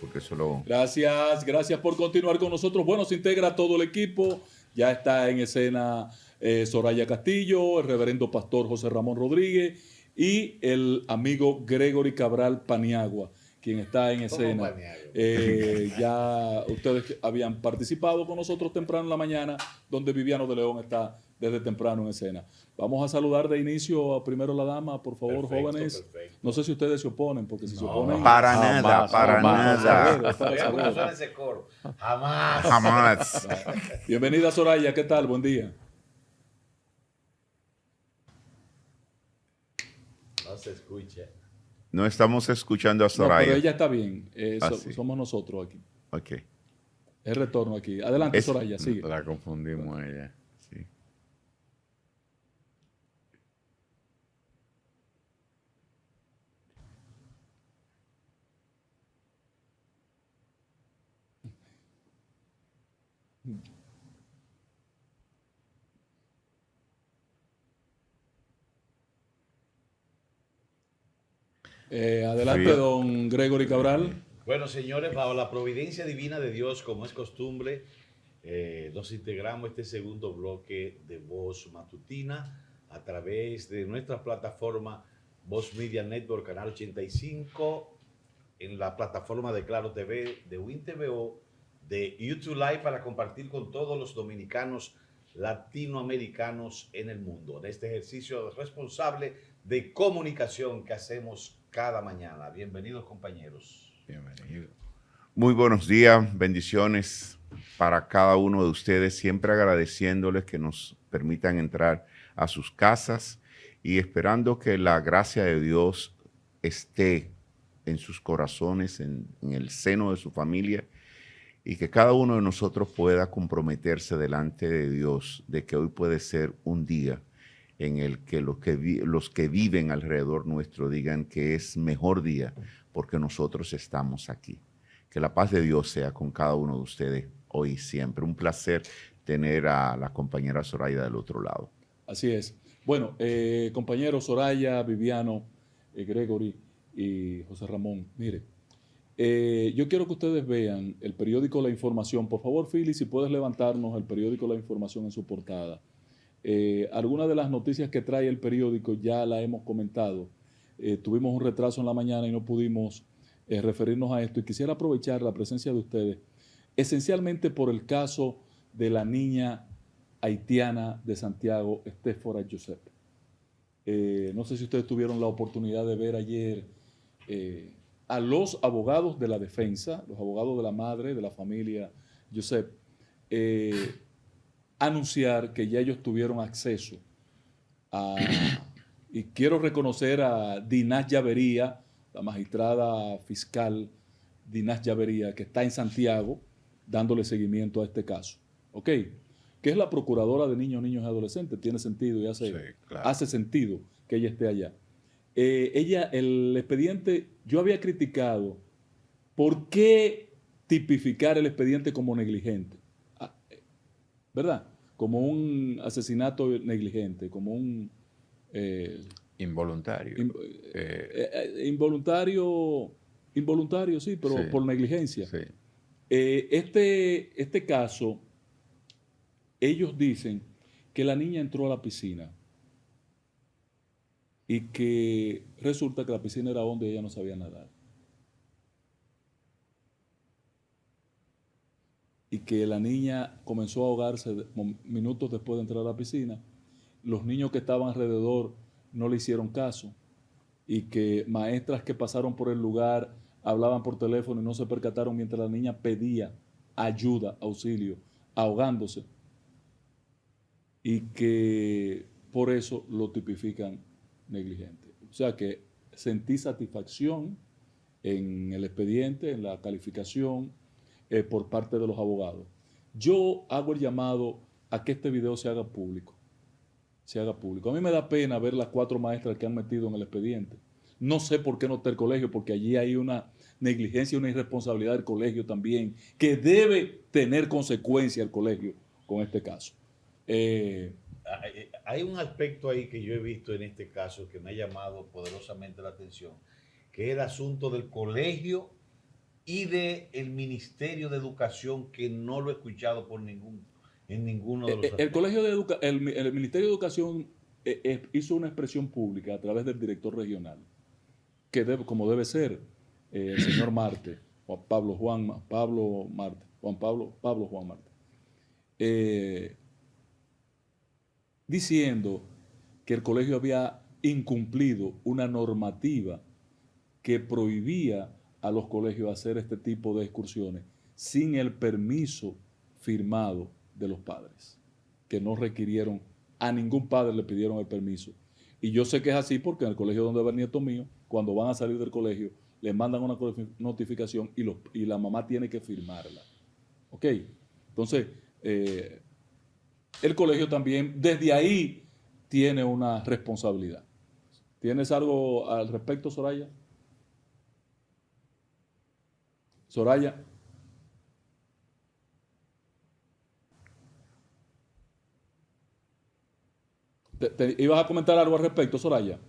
porque eso lo... Gracias por continuar con nosotros. Bueno, se integra todo el equipo. Ya está en escena Soraya Castillo, el reverendo pastor José Ramón Rodríguez y el amigo Gregory Cabral Paniagua, quien está en escena. Ya ustedes habían participado con nosotros temprano en la mañana, donde Viviano de León está desde temprano en escena. Vamos a saludar de inicio a primero la dama, por favor, jóvenes. Perfecto. No sé si ustedes se oponen, porque si se oponen... Para nada, para nada. Jamás. Bienvenida, Soraya, ¿qué tal? Buen día. No se escucha. No estamos escuchando a Soraya. No, pero ella está bien. Somos nosotros aquí. Ok. Es retorno aquí. Adelante, Soraya, sigue. La confundimos a ella. Sí. Adelante, don Gregory Cabral. Bueno, señores, bajo la providencia divina de Dios, como es costumbre, nos integramos este segundo bloque de Voz Matutina a través de nuestra plataforma Voz Media Network, Canal 85, en la plataforma de Claro TV, de WinTVO, de YouTube Live, para compartir con todos los dominicanos latinoamericanos en el mundo, en este ejercicio responsable de comunicación que hacemos cada mañana. Bienvenidos, compañeros. Bienvenido. Muy buenos días, bendiciones para cada uno de ustedes, siempre agradeciéndoles que nos permitan entrar a sus casas y esperando que la gracia de Dios esté en sus corazones, en el seno de su familia, y que cada uno de nosotros pueda comprometerse delante de Dios de que hoy puede ser un día en el que los que viven alrededor nuestro digan que es mejor día porque nosotros estamos aquí. Que la paz de Dios sea con cada uno de ustedes hoy y siempre. Un placer tener a la compañera Soraya del otro lado. Así es. Bueno, compañeros Soraya, Viviano, Gregory y José Ramón, mire, yo quiero que ustedes vean el periódico La Información. Por favor, Philly, si puedes levantarnos el periódico La Información en su portada. Algunas de las noticias que trae el periódico ya la hemos comentado. Tuvimos un retraso en la mañana y no pudimos referirnos a esto. Y quisiera aprovechar la presencia de ustedes, esencialmente por el caso de la niña haitiana de Santiago, Estefora Josep. No sé si ustedes tuvieron la oportunidad de ver ayer a los abogados de la defensa, los abogados de la madre, de la familia Josep, anunciar que ya ellos tuvieron acceso a, y quiero reconocer a Dinás Llavería, la magistrada fiscal Dinás Llavería, que está en Santiago dándole seguimiento a este caso. ¿Ok? Que es la procuradora de niños y adolescentes. Tiene sentido y hace sentido que ella esté allá. El expediente, yo había criticado por qué tipificar el expediente como negligente, ¿verdad? Como un asesinato negligente, como un... involuntario. Involuntario, sí, pero sí, por negligencia. Sí. Este caso, ellos dicen que la niña entró a la piscina y que resulta que la piscina era donde ella no sabía nadar. Y que la niña comenzó a ahogarse minutos después de entrar a la piscina. Los niños que estaban alrededor no le hicieron caso y que maestras que pasaron por el lugar hablaban por teléfono y no se percataron mientras la niña pedía ayuda, auxilio, ahogándose. Y que por eso lo tipifican negligente. O sea que sentí satisfacción en el expediente, en la calificación por parte de los abogados. Yo hago el llamado a que este video se haga público. Se haga público. A mí me da pena ver las 4 maestras que han metido en el expediente. No sé por qué no está el colegio, porque allí hay una negligencia y una irresponsabilidad del colegio también, que debe tener consecuencia el colegio con este caso. Hay un aspecto ahí que yo he visto en este caso que me ha llamado poderosamente la atención, que es el asunto del colegio y del Ministerio de Educación, que no lo he escuchado en ninguno de los El aspectos? Colegio de el Ministerio de Educación hizo una expresión pública a través del director regional, que como debe ser, el señor Marte, Pablo Marte, Pablo Juan Marte, eh, diciendo que el colegio había incumplido una normativa que prohibía a los colegios hacer este tipo de excursiones sin el permiso firmado de los padres, que no requirieron, a ningún padre le pidieron el permiso. Y yo sé que es así porque en el colegio donde va el nieto mío, cuando van a salir del colegio, le mandan una notificación y la mamá tiene que firmarla. ¿Ok? Entonces, el colegio también, desde ahí, tiene una responsabilidad. ¿Tienes algo al respecto, Soraya? Soraya. ¿Ibas a comentar algo al respecto, Soraya?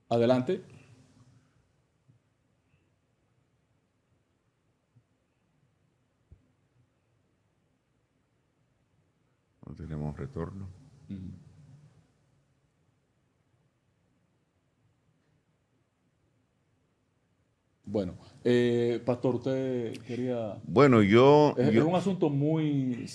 Adelante. No tenemos retorno. Bueno, Pastor, usted quería... Bueno, Es un asunto muy...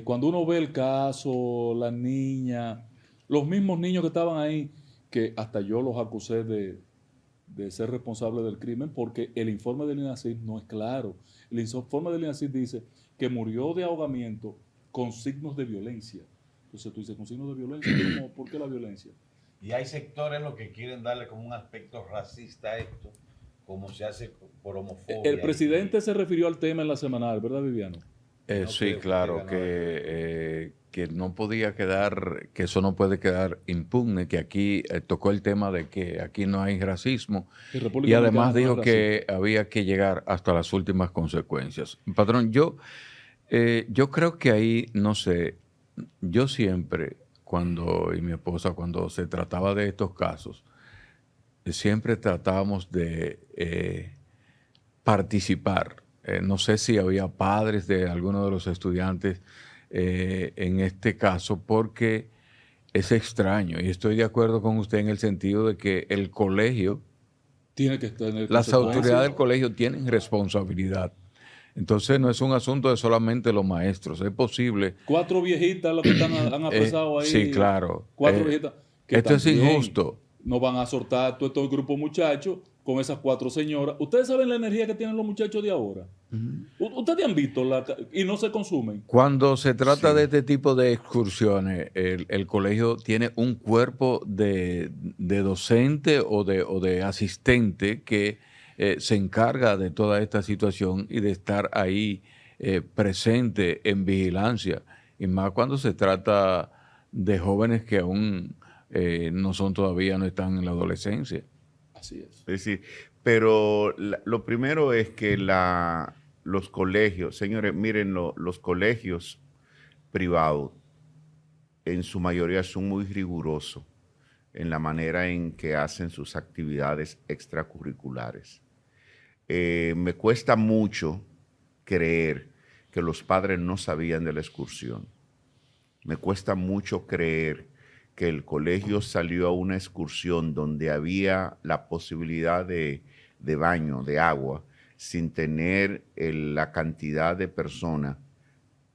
cuando uno ve el caso, la niña, los mismos niños que estaban ahí, que hasta yo los acusé de ser responsables del crimen, porque el informe del INASID no es claro. El informe del INASID dice que murió de ahogamiento con signos de violencia. Entonces tú dices, ¿con signos de violencia? ¿Cómo? ¿Por qué la violencia? Y hay sectores los que quieren darle como un aspecto racista a esto, como se hace por homofobia. El presidente se refirió al tema en la semanal, ¿verdad, Viviano? No Sí, creo que claro, tenga nada que que no podía quedar, que eso no puede quedar impune, que aquí tocó el tema de que aquí no hay racismo En República y además Dominicana no dijo es que había que llegar hasta las últimas consecuencias. Patrón, yo creo que ahí, no sé, yo siempre, y mi esposa, cuando se trataba de estos casos, siempre tratábamos de participar. No sé si había padres de algunos de los estudiantes en este caso, porque es extraño. Y estoy de acuerdo con usted en el sentido de que el colegio, tiene que tener las autoridades del consecuencias. colegio tienen responsabilidad. Entonces no es un asunto de solamente los maestros. Es posible. 4 viejitas lo que han apresado Sí, ahí, claro. 4 viejitas que Esto es también injusto. no van a soltar todo este grupo de muchachos con esas 4 señoras. Ustedes saben la energía que tienen los muchachos de ahora. Ustedes han visto y no se consumen. Cuando se trata de Sí. este tipo de excursiones, el colegio tiene un cuerpo de docente o de asistente que se encarga de toda esta situación y de estar ahí presente en vigilancia. Y más cuando se trata de jóvenes que aún no están en la adolescencia. Así es. Es decir, pero lo primero es que los colegios, señores, miren, los colegios privados en su mayoría son muy rigurosos en la manera en que hacen sus actividades extracurriculares. Me cuesta mucho creer que los padres no sabían de la excursión. Me cuesta mucho creer que el colegio salió a una excursión donde había la posibilidad de baño, de agua, sin tener la cantidad de personas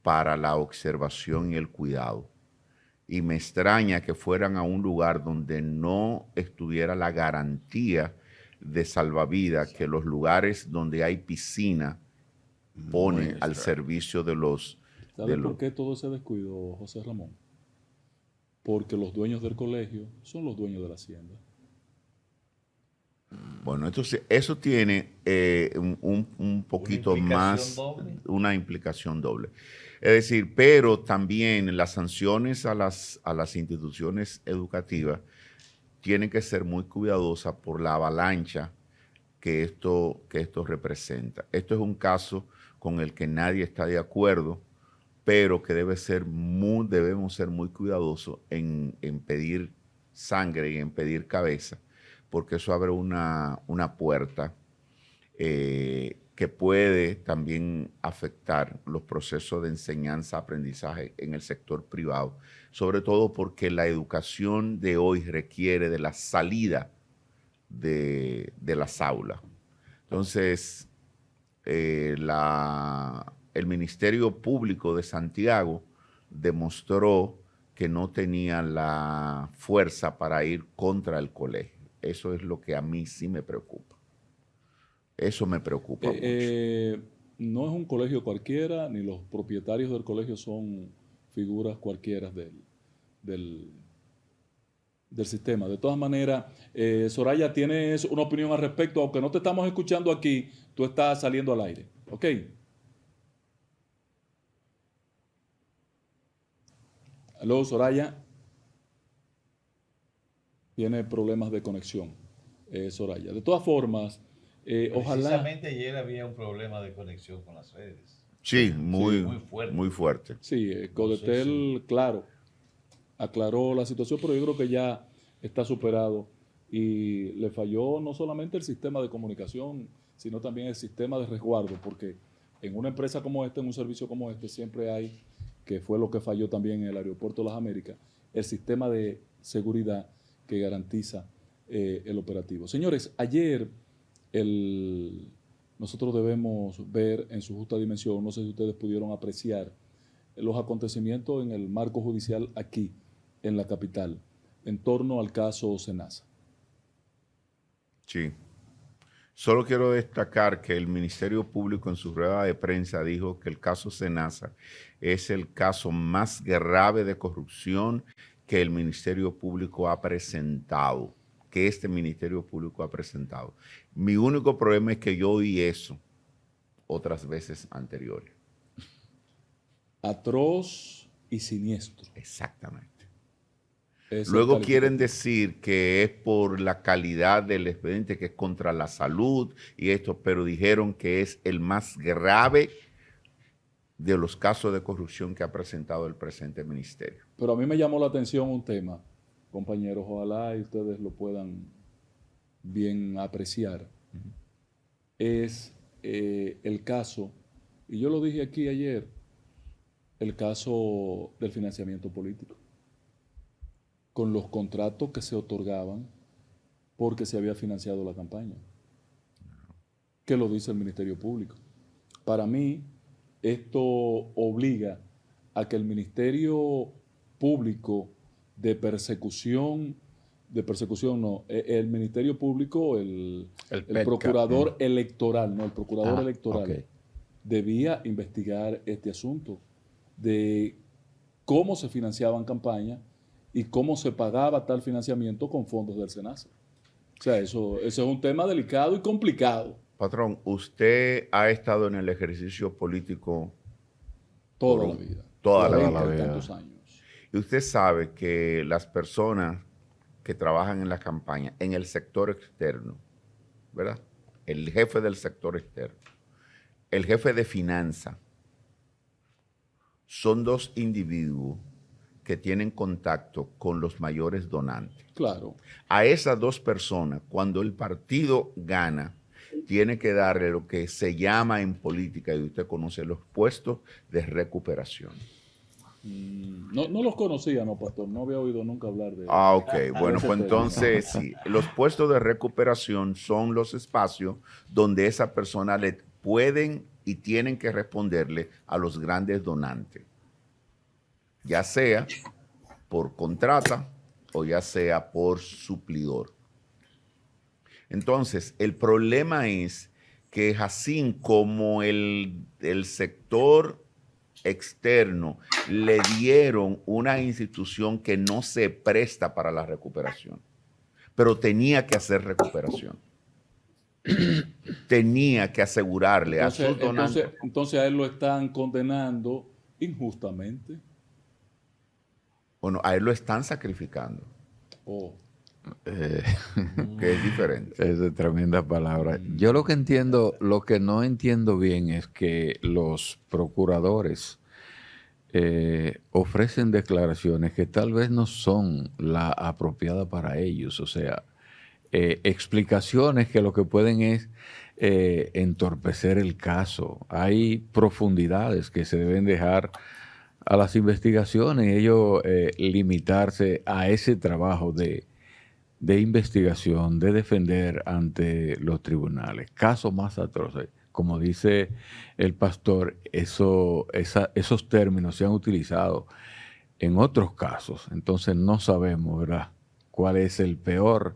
para la observación y el cuidado. Y me extraña que fueran a un lugar donde no estuviera la garantía de salvavidas que los lugares donde hay piscina ponen al servicio de los... ¿Sabe por qué todo ese descuido, José Ramón? Porque los dueños del colegio son los dueños de la hacienda. Bueno, entonces eso tiene un poquito más, una implicación doble. Es decir, pero también las sanciones a las instituciones educativas tienen que ser muy cuidadosas por la avalancha que esto representa. Esto es un caso con el que nadie está de acuerdo, pero que debemos ser muy cuidadosos en pedir sangre y en pedir cabeza, porque eso abre una puerta que puede también afectar los procesos de enseñanza-aprendizaje en el sector privado, sobre todo porque la educación de hoy requiere de la salida de las aulas. Entonces, el Ministerio Público de Santiago demostró que no tenía la fuerza para ir contra el colegio. Eso es lo que a mí sí me preocupa. Eso me preocupa mucho. No es un colegio cualquiera, ni los propietarios del colegio son figuras cualquiera del sistema. De todas maneras, Soraya, tienes una opinión al respecto, aunque no te estamos escuchando aquí, tú estás saliendo al aire. ¿Ok? Aló, Soraya. Tiene problemas de conexión, Soraya. De todas formas, ojalá... Precisamente ayer había un problema de conexión con las redes. Sí, muy fuerte. Muy fuerte. Sí, Codetel, claro, aclaró la situación, pero yo creo que ya está superado y le falló no solamente el sistema de comunicación, sino también el sistema de resguardo, porque en una empresa como esta, en un servicio como este, siempre hay, que fue lo que falló también en el Aeropuerto de las Américas, el sistema de seguridad que garantiza el operativo. Señores, ayer nosotros debemos ver en su justa dimensión, no sé si ustedes pudieron apreciar los acontecimientos en el marco judicial aquí, en la capital, en torno al caso Senasa. Sí. Solo quiero destacar que el Ministerio Público en su rueda de prensa dijo que el caso Senasa es el caso más grave de corrupción que el Ministerio Público ha presentado, que este Ministerio Público ha presentado. Mi único problema es que yo oí eso otras veces anteriores. Atroz y siniestro. Exactamente. Es Luego quieren decir que es por la calidad del expediente, que es contra la salud y esto, pero dijeron que es el más grave de los casos de corrupción que ha presentado el presente ministerio. Pero a mí me llamó la atención un tema, compañeros, ojalá y ustedes lo puedan bien apreciar. Es el caso, y yo lo dije aquí ayer, el caso del financiamiento político, con los contratos que se otorgaban porque se había financiado la campaña. ¿Qué lo dice el Ministerio Público? Para mí, esto obliga a que el Ministerio Público el Ministerio Público, el procurador electoral, no, el procurador electoral, okay, debía investigar este asunto de cómo se financiaban campañas y cómo se pagaba tal financiamiento con fondos del Senasa. O sea, eso es un tema delicado y complicado. Patrón, usted ha estado en el ejercicio político Toda la vida. Toda la 40 vida. y tantos años. Y usted sabe que las personas que trabajan en la campaña, en el sector externo, ¿verdad? El jefe del sector externo, el jefe de finanzas, son dos individuos que tienen contacto con los mayores donantes. Claro. A esas dos personas, cuando el partido gana, tiene que darle lo que se llama en política, y usted conoce, los puestos de recuperación. No los conocía, no, pastor. No había oído nunca hablar de... Ok. Bueno, pues entonces sí. Los puestos de recuperación son los espacios donde esa persona le pueden y tienen que responderle a los grandes donantes. Ya sea por contrata o ya sea por suplidor. Entonces, el problema es que así como el sector externo le dieron una institución que no se presta para la recuperación, pero tenía que hacer recuperación. Tenía que asegurarle a sus donantes. Entonces a él lo están condenando injustamente. Bueno, a él lo están sacrificando. Oh. Que es diferente. Esa es tremenda palabra. Yo lo que no entiendo bien es que los procuradores ofrecen declaraciones que tal vez no son la apropiada para ellos. O sea, explicaciones que lo que pueden es entorpecer el caso. Hay profundidades que se deben dejar a las investigaciones, ellos limitarse a ese trabajo de investigación, de defender ante los tribunales. Casos más atroces. Como dice el pastor, esos términos se han utilizado en otros casos. Entonces no sabemos, ¿verdad?, cuál es el peor.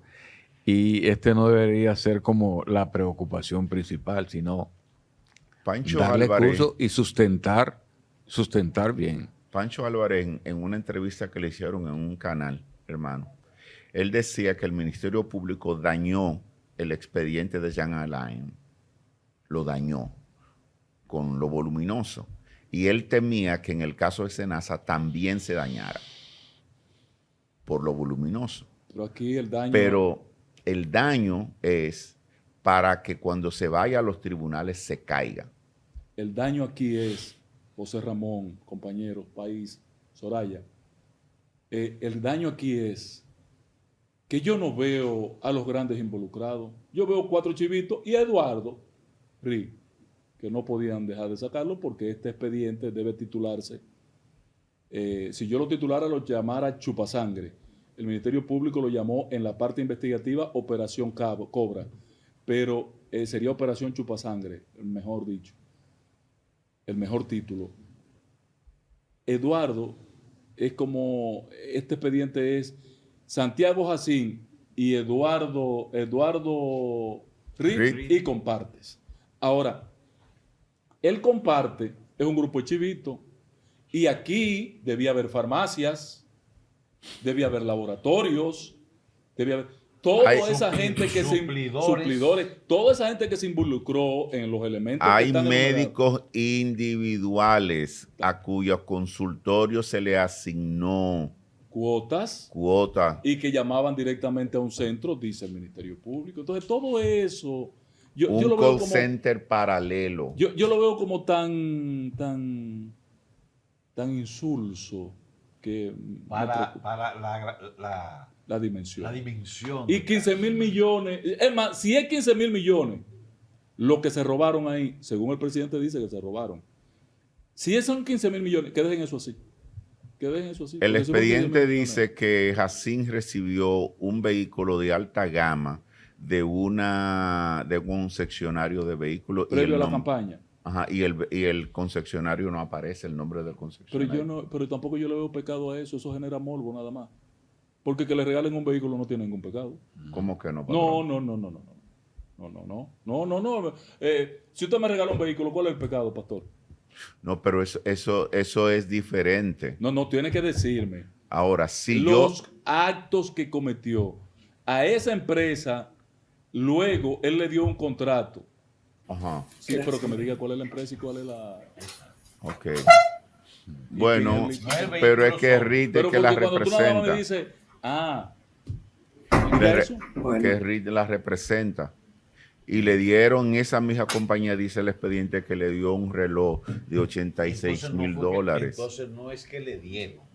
Y no debería ser como la preocupación principal, sino Pancho darle Álvarez, curso y sustentar bien. Pancho Álvarez, en una entrevista que le hicieron en un canal, hermano, él decía que el Ministerio Público dañó el expediente de Jean Alain, lo dañó con lo voluminoso. Y él temía que en el caso de Senasa también se dañara por lo voluminoso. Pero aquí el daño... Pero el daño es para que cuando se vaya a los tribunales se caiga. El daño aquí es, José Ramón, compañero, país, Soraya, el daño aquí es que yo no veo a los grandes involucrados. Yo veo 4 chivitos y a Eduardo Ri, que no podían dejar de sacarlo porque este expediente debe titularse. Si yo lo titulara, lo llamara chupasangre. El Ministerio Público lo llamó en la parte investigativa Operación Cobra, pero sería Operación Chupasangre, mejor dicho, el mejor título. Eduardo es como, este expediente es Santiago Jacín y Eduardo Ri y compartes. Ahora, el comparte es un grupo de chivitos y aquí debía haber farmacias, debía haber laboratorios, debía haber toda esa gente que suplidores, toda esa gente que se involucró en los elementos. Hay médicos individuales a cuyos consultorios se le asignó cuotas y que llamaban directamente a un centro, dice el Ministerio Público. Entonces todo eso yo un lo veo call como, center paralelo. Yo lo veo como tan insulso que para la dimensión. La dimensión. Y 15,000 millones, es más, si es 15,000 millones lo que se robaron ahí, según el presidente dice que se robaron. Si son 15,000 millones, que dejen eso así. El expediente dice que Jacín recibió un vehículo de alta gama de un concesionario de vehículos. Previo a la campaña. Ajá, y el concesionario no aparece, el nombre del concesionario. Pero tampoco yo le veo pecado a eso genera morbo nada más. Porque que le regalen un vehículo no tiene ningún pecado. ¿Cómo que no, patrón? No. Si usted me regala un vehículo, ¿cuál es el pecado, pastor? No, pero eso es diferente. No, tiene que decirme. Ahora, si los actos que cometió a esa empresa, luego él le dio un contrato. Ajá. Sí, gracias. Pero que me diga cuál es la empresa y cuál es la... Ok. Bueno, pero es que Reed es que la representa. Me dice, que Reed la representa. Y le dieron, esa misma compañía, dice el expediente, que le dio un reloj de $86,000. Entonces no es que le dieron.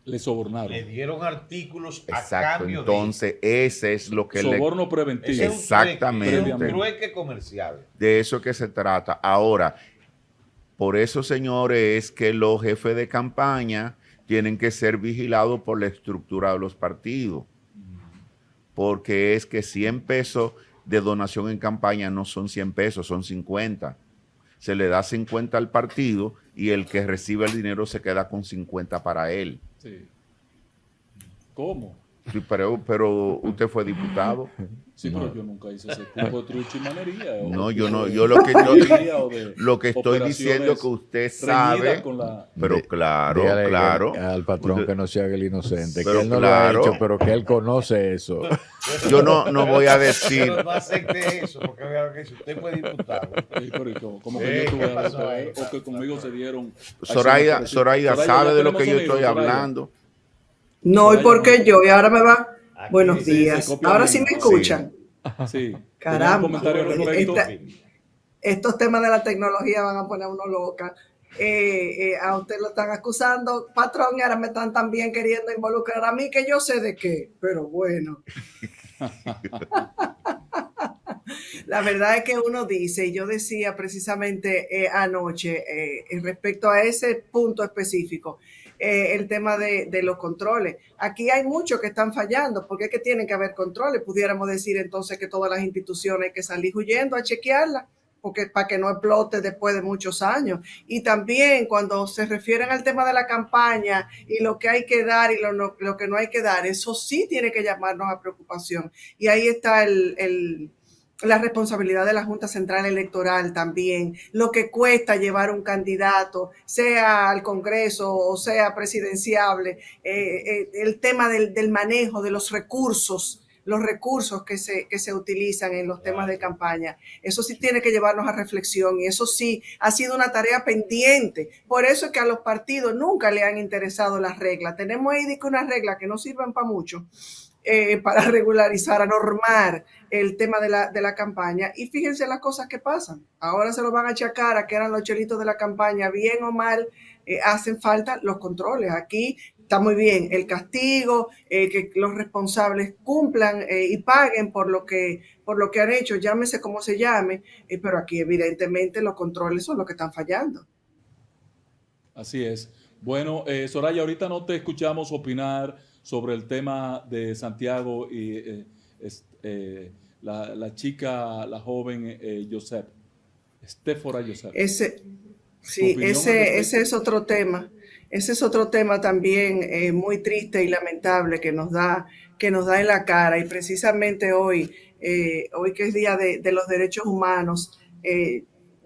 Le sobornaron. Le dieron artículos exacto, a cambio entonces ese es lo que soborno preventivo. Exactamente. Es un trueque comercial. De eso que se trata. Ahora, por eso, señores, es que los jefes de campaña tienen que ser vigilados por la estructura de los partidos. Porque es que 100 pesos de donación en campaña no son 100 pesos, son 50. Se le da 50 al partido y el que recibe el dinero se queda con 50 para él. Sí. ¿Cómo? Sí, pero usted fue diputado. Sí, pero yo nunca hice ese tipo de truchimanería. No, yo no. Yo lo que estoy diciendo que usted sabe. Pero claro. Al patrón usted, que no se haga el inocente. Que él no lo ha hecho, pero que él conoce eso. Yo no voy a decir. Pero no acepte eso, porque si usted fue diputado. Como que yo tuve o que conmigo se dieron. Zoraida sabe de lo que yo estoy hablando. No, ¿y por qué yo? Y ahora me va. Buenos días. Ahora sí me escuchan. Sí. Caramba. Estos temas de la tecnología van a poner a uno loca. A usted lo están acusando, patrón, y ahora me están también queriendo involucrar a mí, que yo sé de qué. Pero bueno. La verdad es que uno dice, y yo decía precisamente anoche, respecto a ese punto específico, el tema de los controles. Aquí hay muchos que están fallando, porque es que tienen que haber controles. Pudiéramos decir entonces que todas las instituciones hay que salir huyendo a chequearlas, porque para que no explote después de muchos años. Y también cuando se refieren al tema de la campaña y lo que hay que dar y lo que no hay que dar, eso sí tiene que llamarnos a preocupación. Y ahí está la responsabilidad de la Junta Central Electoral también, lo que cuesta llevar un candidato, sea al Congreso o sea presidenciable, el tema del manejo de los recursos que se utilizan en los temas de campaña. Eso sí tiene que llevarnos a reflexión y eso sí ha sido una tarea pendiente. Por eso es que a los partidos nunca le han interesado las reglas. Tenemos ahí unas reglas que no sirven para mucho. Para regularizar, a normar el tema de la campaña. Y fíjense las cosas que pasan. Ahora se lo van a achacar a que eran los chelitos de la campaña, bien o mal, hacen falta los controles. Aquí está muy bien el castigo, que los responsables cumplan y paguen por lo que han hecho, llámese como se llame, pero aquí evidentemente los controles son los que están fallando. Así es. Bueno, Soraya, ahorita no te escuchamos opinar sobre el tema de Santiago y la chica, la joven Josep, Estéfora Josep. Sí, ese es otro tema. Ese es otro tema también muy triste y lamentable que nos da en la cara. Y precisamente hoy que es Día de los Derechos Humanos,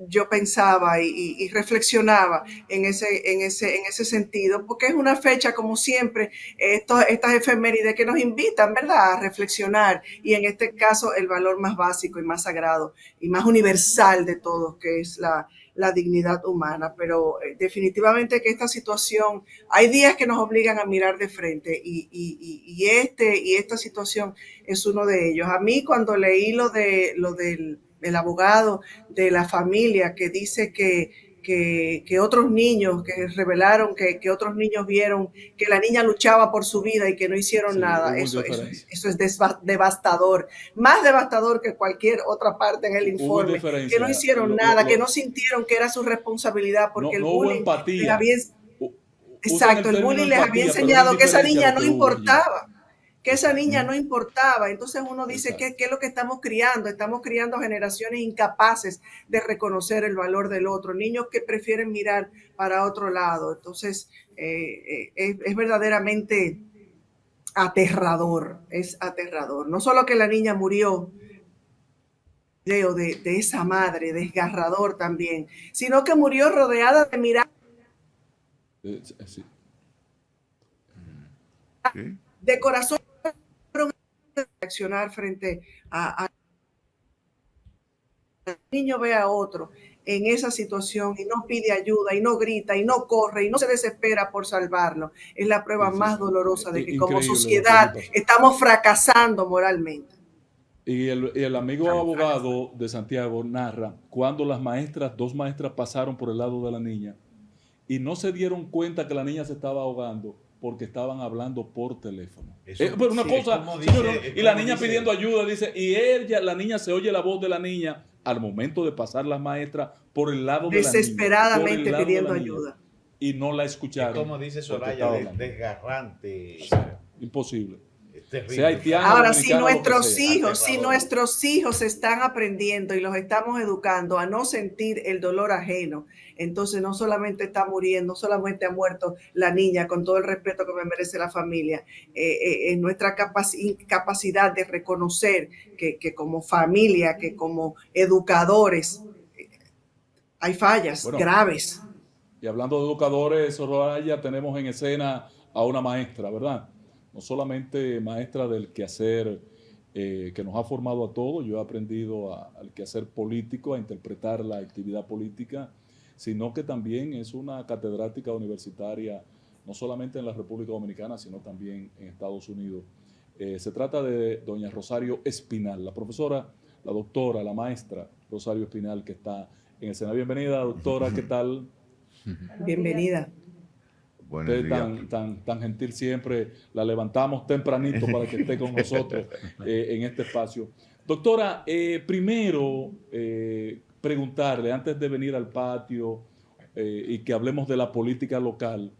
yo pensaba y reflexionaba en ese sentido, porque es una fecha, como siempre, estas efemérides que nos invitan, ¿verdad?, a reflexionar, y en este caso el valor más básico y más sagrado y más universal de todos, que es la dignidad humana. Pero definitivamente que esta situación, hay días que nos obligan a mirar de frente y esta situación es uno de ellos. A mí, cuando leí lo del el abogado de la familia que dice que otros niños, que revelaron que otros niños vieron que la niña luchaba por su vida y que no hicieron nada, eso es devastador, más devastador que cualquier otra parte en el informe, que no hicieron nada, que no sintieron que era su responsabilidad, porque el bullying les había, exacto, el bullying les había enseñado que esa niña no importaba. Que esa niña no importaba. Entonces uno dice, ¿qué es lo que estamos criando? Estamos criando generaciones incapaces de reconocer el valor del otro, niños que prefieren mirar para otro lado. Entonces es verdaderamente aterrador, es aterrador. No solo que la niña murió, de esa madre, desgarrador también, sino que murió rodeada de miradas de corazón, reaccionar frente a el niño ve a otro en esa situación y no pide ayuda y no grita y no corre y no se desespera por salvarlo. Es la prueba más dolorosa de que como sociedad estamos fracasando moralmente. Y el amigo abogado de Santiago narra cuando dos maestras pasaron por el lado de la niña y no se dieron cuenta que la niña se estaba ahogando porque estaban hablando por teléfono. Pero una cosa, y la niña pidiendo ayuda, dice, y la niña se oye la voz de la niña al momento de pasar las maestras por el lado de la niña. Desesperadamente pidiendo ayuda. Y no la escucharon. Es como dice Soraya, desgarrante. Imposible. Ahora, si nuestros hijos están aprendiendo y los estamos educando a no sentir el dolor ajeno, entonces no solamente está muriendo, no solamente ha muerto la niña, con todo el respeto que me merece la familia, en nuestra capacidad de reconocer que como familia, que como educadores, hay fallas graves. Y hablando de educadores, Soraya, tenemos en escena a una maestra, ¿verdad? No solamente maestra del quehacer que nos ha formado a todos, yo he aprendido al quehacer político, a interpretar la actividad política, sino que también es una catedrática universitaria, no solamente en la República Dominicana, sino también en Estados Unidos. Se trata de doña Rosario Espinal, la profesora, la doctora, la maestra Rosario Espinal, que está en escena. Bienvenida, doctora, ¿qué tal? Bienvenida. Buenos Usted días. tan gentil siempre, la levantamos tempranito para que esté con nosotros en este espacio. Doctora, primero preguntarle, antes de venir al patio y que hablemos de la política local,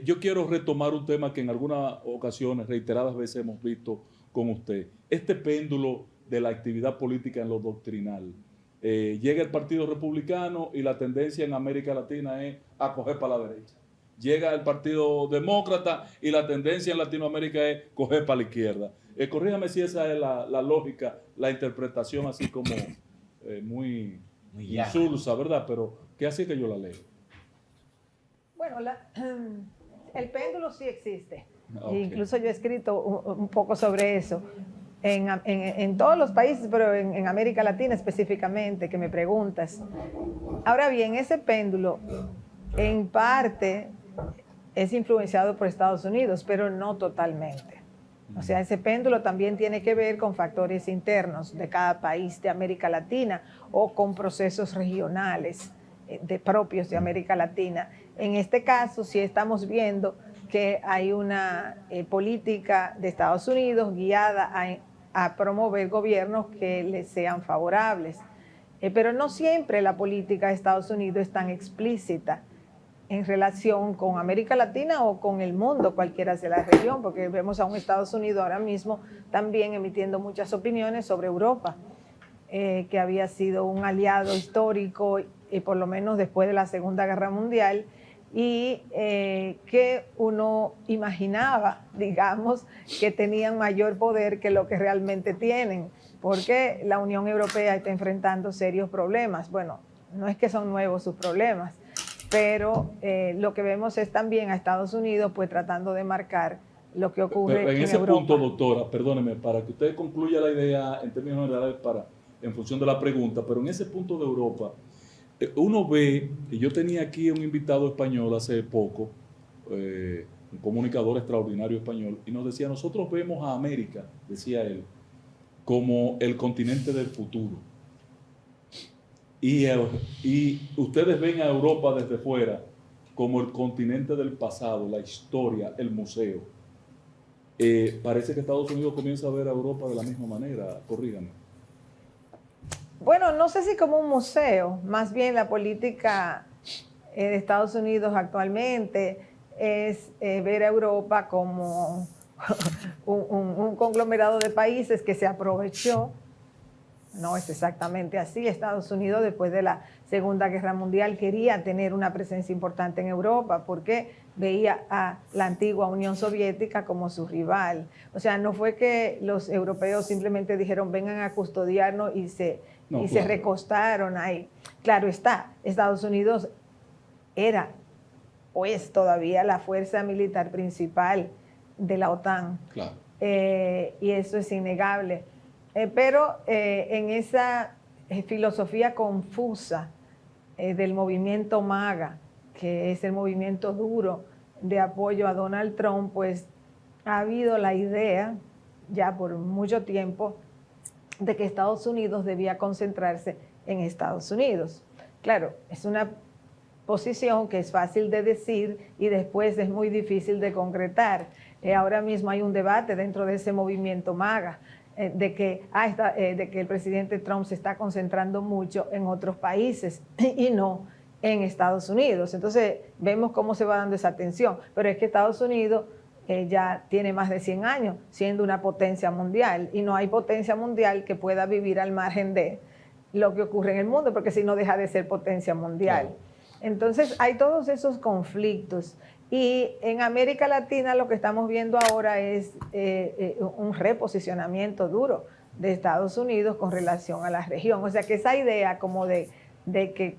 yo quiero retomar un tema que en algunas ocasiones, reiteradas veces hemos visto con usted, este péndulo de la actividad política en lo doctrinal. Llega el Partido Republicano y la tendencia en América Latina es a coger para la derecha. Llega el Partido Demócrata y la tendencia en Latinoamérica es coger para la izquierda. Corríjame si esa es la lógica, la interpretación así como muy insulsa, ¿verdad? Pero que así que yo la leo. Bueno, el péndulo sí existe. Okay. Incluso yo he escrito un poco sobre eso. En todos los países, pero en América Latina específicamente, que me preguntas. Ahora bien, ese péndulo en parte es influenciado por Estados Unidos, pero no totalmente. O sea, ese péndulo también tiene que ver con factores internos de cada país de América Latina o con procesos regionales propios de América Latina. En este caso, sí estamos viendo que hay una política de Estados Unidos guiada a promover gobiernos que les sean favorables. Pero no siempre la política de Estados Unidos es tan explícita en relación con América Latina o con el mundo, cualquiera sea la región, porque vemos a un Estados Unidos ahora mismo también emitiendo muchas opiniones sobre Europa, que había sido un aliado histórico, por lo menos después de la Segunda Guerra Mundial, y que uno imaginaba, digamos, que tenían mayor poder que lo que realmente tienen, porque la Unión Europea está enfrentando serios problemas. Bueno, no es que son nuevos sus problemas, pero lo que vemos es también a Estados Unidos pues tratando de marcar lo que ocurre en ese Europa. punto, doctora, perdóneme, para que usted concluya la idea en términos generales en función de la pregunta, pero en ese punto de Europa, uno ve, y yo tenía aquí un invitado español hace poco, un comunicador extraordinario español, y nos decía, nosotros vemos a América, decía él, como el continente del futuro. Y ustedes ven a Europa desde fuera como el continente del pasado, la historia, el museo. Parece que Estados Unidos comienza a ver a Europa de la misma manera, corríganme. Bueno, no sé si como un museo, más bien la política de Estados Unidos actualmente es ver a Europa como un conglomerado de países que se aprovechó. No es exactamente así. Estados Unidos, después de la Segunda Guerra Mundial, quería tener una presencia importante en Europa porque veía a la antigua Unión Soviética como su rival. O sea, no fue que los europeos simplemente dijeron vengan a custodiarnos y se recostaron ahí. Claro está, Estados Unidos era o es todavía la fuerza militar principal de la OTAN. Claro. Y eso es innegable. Pero en esa filosofía confusa del movimiento MAGA, que es el movimiento duro de apoyo a Donald Trump, pues ha habido la idea ya por mucho tiempo de que Estados Unidos debía concentrarse en Estados Unidos. Claro, es una posición que es fácil de decir y después es muy difícil de concretar. Ahora mismo hay un debate dentro de ese movimiento MAGA de que el presidente Trump se está concentrando mucho en otros países y no en Estados Unidos. Entonces vemos cómo se va dando esa tensión, pero es que Estados Unidos ya tiene más de 100 años siendo una potencia mundial y no hay potencia mundial que pueda vivir al margen de lo que ocurre en el mundo, porque si no deja de ser potencia mundial. Claro. Entonces hay todos esos conflictos. Y en América Latina lo que estamos viendo ahora es un reposicionamiento duro de Estados Unidos con relación a la región. O sea que esa idea como de que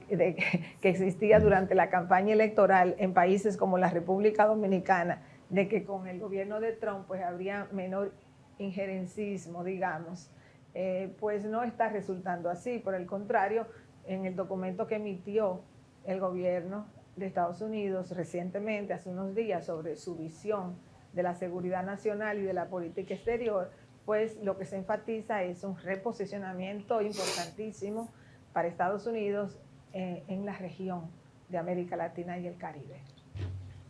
existía durante la campaña electoral en países como la República Dominicana, de que con el gobierno de Trump pues habría menor injerencismo, digamos, pues no está resultando así. Por el contrario, en el documento que emitió el gobierno de Estados Unidos recientemente, hace unos días, sobre su visión de la seguridad nacional y de la política exterior, pues lo que se enfatiza es un reposicionamiento importantísimo para Estados Unidos en la región de América Latina y el Caribe.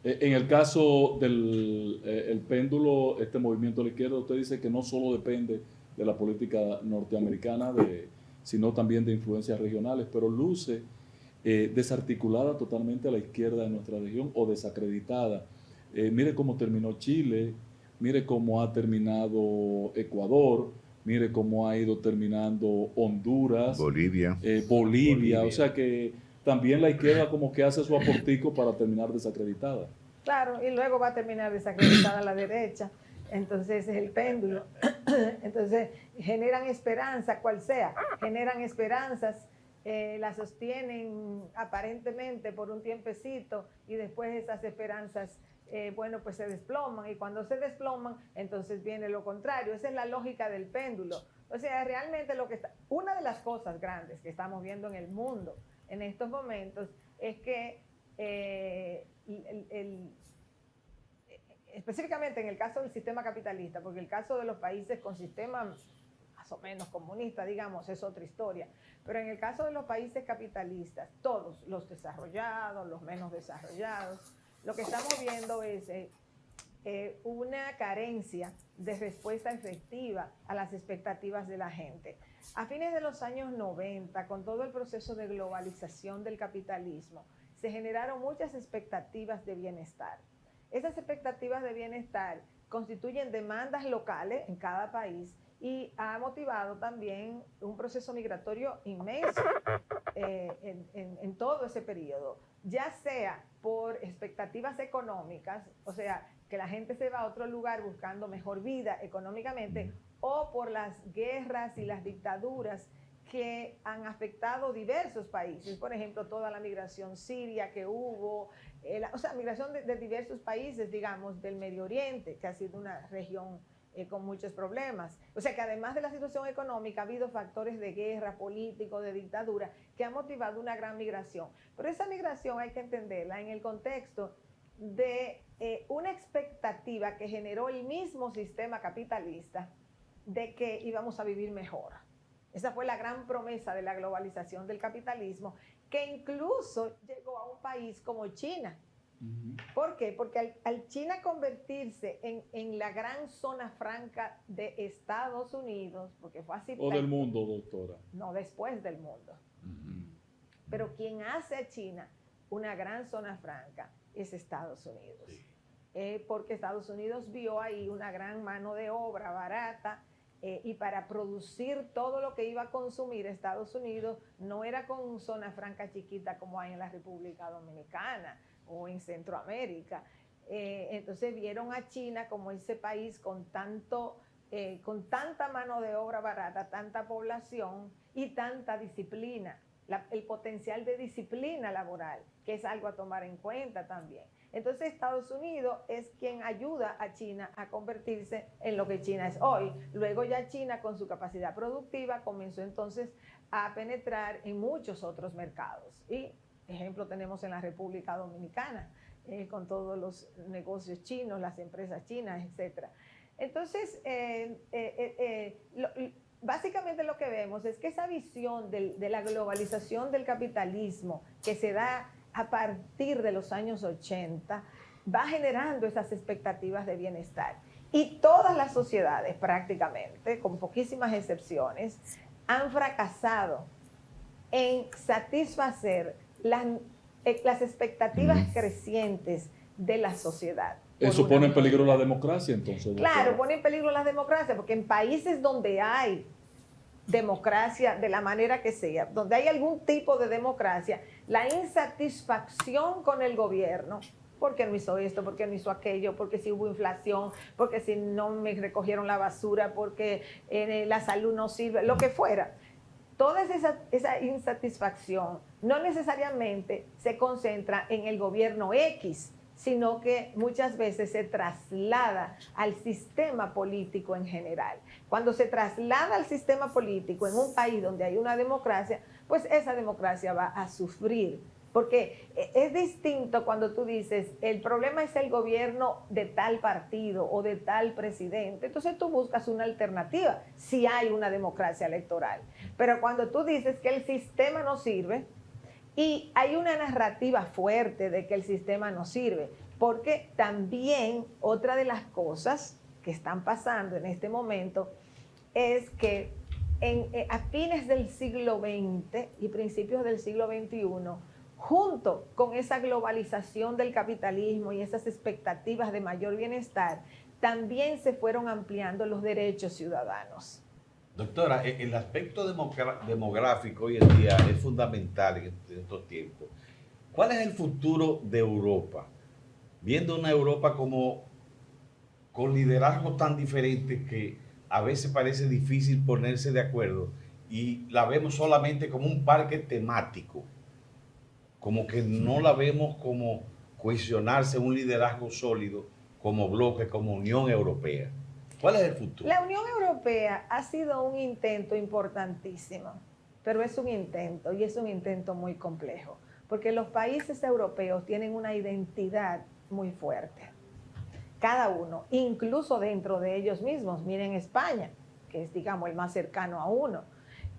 En el caso del el péndulo, este movimiento de la izquierda, usted dice que no solo depende de la política norteamericana, sino también de influencias regionales, pero luce desarticulada totalmente a la izquierda de nuestra región o desacreditada. Mire cómo terminó Chile, mire cómo ha terminado Ecuador, mire cómo ha ido terminando Honduras, Bolivia. Bolivia, o sea que también la izquierda como que hace su aportico para terminar desacreditada. Claro, y luego va a terminar desacreditada la derecha. Entonces es el péndulo. Entonces generan esperanza, cual sea, generan esperanzas, las sostienen aparentemente por un tiempecito y después esas esperanzas, bueno, pues se desploman, y cuando se desploman, entonces viene lo contrario. Esa es la lógica del péndulo. O sea, realmente una de las cosas grandes que estamos viendo en el mundo en estos momentos es que específicamente en el caso del sistema capitalista, porque el caso de los países con sistemas más o menos comunistas, digamos, es otra historia, pero en el caso de los países capitalistas, todos, los desarrollados, los menos desarrollados, lo que estamos viendo es una carencia de respuesta efectiva a las expectativas de la gente. A fines de los años 90, con todo el proceso de globalización del capitalismo, se generaron muchas expectativas de bienestar. Esas expectativas de bienestar constituyen demandas locales en cada país y ha motivado también un proceso migratorio inmenso en todo ese periodo, ya sea por expectativas económicas, o sea, que la gente se va a otro lugar buscando mejor vida económicamente, o por las guerras y las dictaduras que han afectado diversos países. Por ejemplo, toda la migración siria que hubo, o sea, migración de diversos países, digamos, del Medio Oriente, que ha sido una región con muchos problemas. O sea que además de la situación económica ha habido factores de guerra, político, de dictadura, que han motivado una gran migración. Pero esa migración hay que entenderla en el contexto de una expectativa que generó el mismo sistema capitalista de que íbamos a vivir mejor. Esa fue la gran promesa de la globalización del capitalismo, que incluso llegó a un país como China. ¿Por qué? Porque al China convertirse en la gran zona franca de Estados Unidos, porque fue así. O del mundo, doctora. No, después del mundo. Pero quien hace a China una gran zona franca es Estados Unidos. Porque Estados Unidos vio ahí una gran mano de obra barata, y para producir todo lo que iba a consumir Estados Unidos no era con zona franca chiquita como hay en la República Dominicana o en Centroamérica. Entonces vieron a China como ese país con tanta mano de obra barata, tanta población y tanta disciplina, el potencial de disciplina laboral, que es algo a tomar en cuenta también. Entonces Estados Unidos es quien ayuda a China a convertirse en lo que China es hoy. Luego ya China, con su capacidad productiva, comenzó entonces a penetrar en muchos otros mercados. Y ejemplo tenemos en la República Dominicana, con todos los negocios chinos, las empresas chinas, etc. Entonces, básicamente lo que vemos es que esa visión de la globalización del capitalismo que se da a partir de los años 80 va generando esas expectativas de bienestar. Y todas las sociedades prácticamente, con poquísimas excepciones, han fracasado en satisfacer las expectativas crecientes de la sociedad. Eso pone en peligro la democracia, entonces. Claro, pone en peligro la democracia, porque en países donde hay democracia, de la manera que sea, donde hay algún tipo de democracia, la insatisfacción con el gobierno, porque no hizo esto, porque no hizo aquello, porque si hubo inflación, porque si no me recogieron la basura, porque la salud no sirve, lo que fuera. Toda esa insatisfacción no necesariamente se concentra en el gobierno X, sino que muchas veces se traslada al sistema político en general. Cuando se traslada al sistema político en un país donde hay una democracia, pues esa democracia va a sufrir. Porque es distinto cuando tú dices, el problema es el gobierno de tal partido o de tal presidente. Entonces tú buscas una alternativa si hay una democracia electoral. Pero cuando tú dices que el sistema no sirve, y hay una narrativa fuerte de que el sistema no sirve, porque también otra de las cosas que están pasando en este momento es que a fines del siglo XX y principios del siglo XXI, junto con esa globalización del capitalismo y esas expectativas de mayor bienestar, también se fueron ampliando los derechos ciudadanos. Doctora, el aspecto demográfico hoy en día es fundamental en estos tiempos. ¿Cuál es el futuro de Europa? Viendo una Europa como con liderazgos tan diferentes que a veces parece difícil ponerse de acuerdo y la vemos solamente como un parque temático, como que no la vemos como cohesionarse un liderazgo sólido como bloque, como Unión Europea. ¿Cuál es el futuro? La Unión Europea ha sido un intento importantísimo, pero es un intento y es un intento muy complejo, porque los países europeos tienen una identidad muy fuerte, cada uno, incluso dentro de ellos mismos. Miren España, que es, digamos, el más cercano a uno.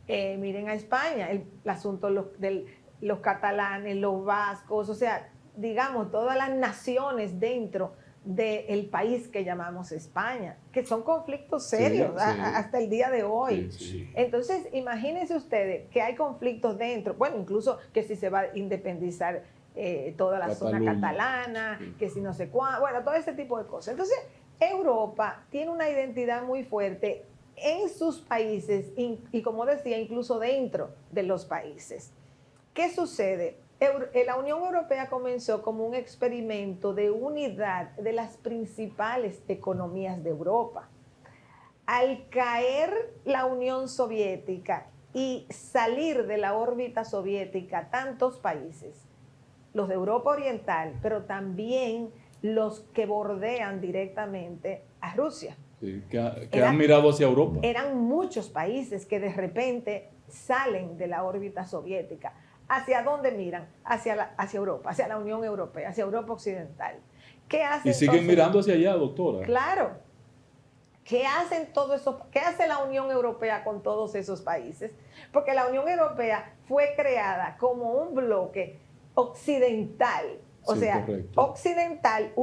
Miren a España, el asunto de los catalanes, los vascos, o sea, digamos, todas las naciones dentro del país que llamamos España, que son conflictos serios hasta el día de hoy. Sí. Entonces, imagínense ustedes que hay conflictos dentro, bueno, incluso que si se va a independizar toda la zona catalana, que si no sé cuándo, bueno, todo ese tipo de cosas. Entonces, Europa tiene una identidad muy fuerte en sus países y como decía, incluso dentro de los países. ¿Qué sucede? La Unión Europea comenzó como un experimento de unidad de las principales economías de Europa. Al caer la Unión Soviética y salir de la órbita soviética tantos países, los de Europa Oriental, pero también los que bordean directamente a Rusia. Sí, que han mirado hacia Europa. Eran muchos países que de repente salen de la órbita soviética. ¿Hacia dónde miran? Hacia Europa, hacia la Unión Europea, hacia Europa Occidental. ¿Qué hacen? Y siguen mirando hacia allá, doctora. Claro. ¿Qué hacen todo eso? ¿Qué hace la Unión Europea con todos esos países? Porque la Unión Europea fue creada como un bloque occidental. O sea, correcto. Occidental,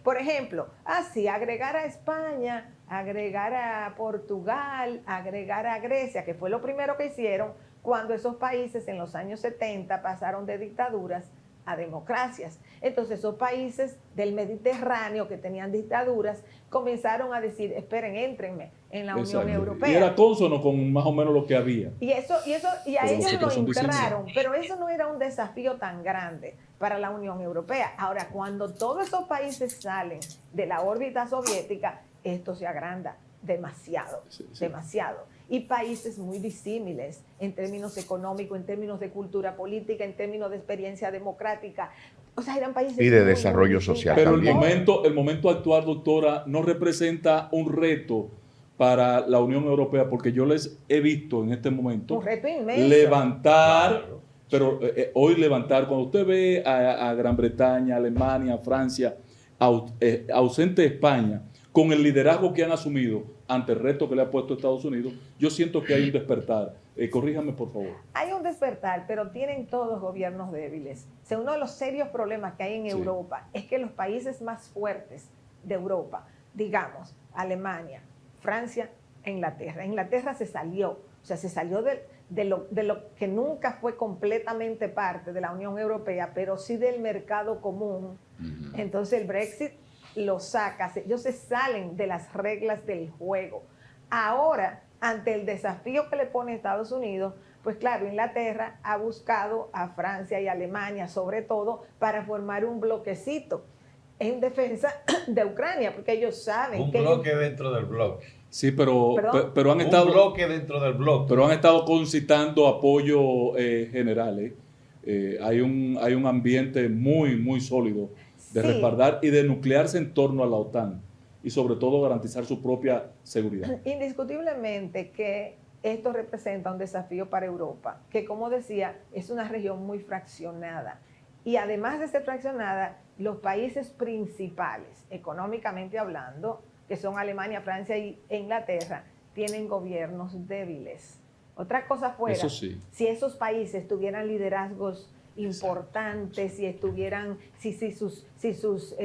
por ejemplo, así agregar a España, agregar a Portugal, agregar a Grecia, que fue lo primero que hicieron cuando esos países en los años 70 pasaron de dictaduras a democracias. Entonces esos países del Mediterráneo que tenían dictaduras comenzaron a decir, esperen, éntrenme en la Unión Europea. Y era cónsono con más o menos lo que había. Y a ellos lo entraron, pero eso no era un desafío tan grande para la Unión Europea. Ahora, cuando todos esos países salen de la órbita soviética, esto se agranda demasiado, demasiado. Y países muy disímiles en términos económicos, en términos de cultura política, en términos de experiencia democrática. O sea, eran países y de desarrollo social. Pero también. el momento actual, doctora, no representa un reto para la Unión Europea, porque yo les he visto en este momento un reto inmenso. Levantar, pero hoy levantar, cuando usted ve a Gran Bretaña, Alemania, Francia, ausente España, con el liderazgo que han asumido ante el reto que le ha puesto Estados Unidos, yo siento que hay un despertar. Corríjame, por favor. Hay un despertar, pero tienen todos gobiernos débiles. O sea, uno de los serios problemas que hay en Europa es que los países más fuertes de Europa, digamos, Alemania, Francia e Inglaterra. Inglaterra se salió, o sea, se salió de lo que nunca fue completamente parte de la Unión Europea, pero sí del mercado común. Entonces el Brexit lo saca, ellos se salen de las reglas del juego. Ahora, ante el desafío que le pone Estados Unidos, pues claro, Inglaterra ha buscado a Francia y Alemania, sobre todo, para formar un bloquecito en defensa de Ucrania, porque ellos saben un que... Un bloque dentro del bloque. Sí, pero han estado... Un bloque dentro del bloque. Pero han estado concitando apoyo general. Hay un ambiente muy, muy sólido de respaldar y de nuclearse en torno a la OTAN y sobre todo garantizar su propia seguridad. Indiscutiblemente que esto representa un desafío para Europa, que como decía, es una región muy fraccionada. Y además de ser fraccionada, los países principales, económicamente hablando, que son Alemania, Francia e Inglaterra, tienen gobiernos débiles. Otra cosa fuera, eso sí, si esos países tuvieran liderazgos importantes, si sus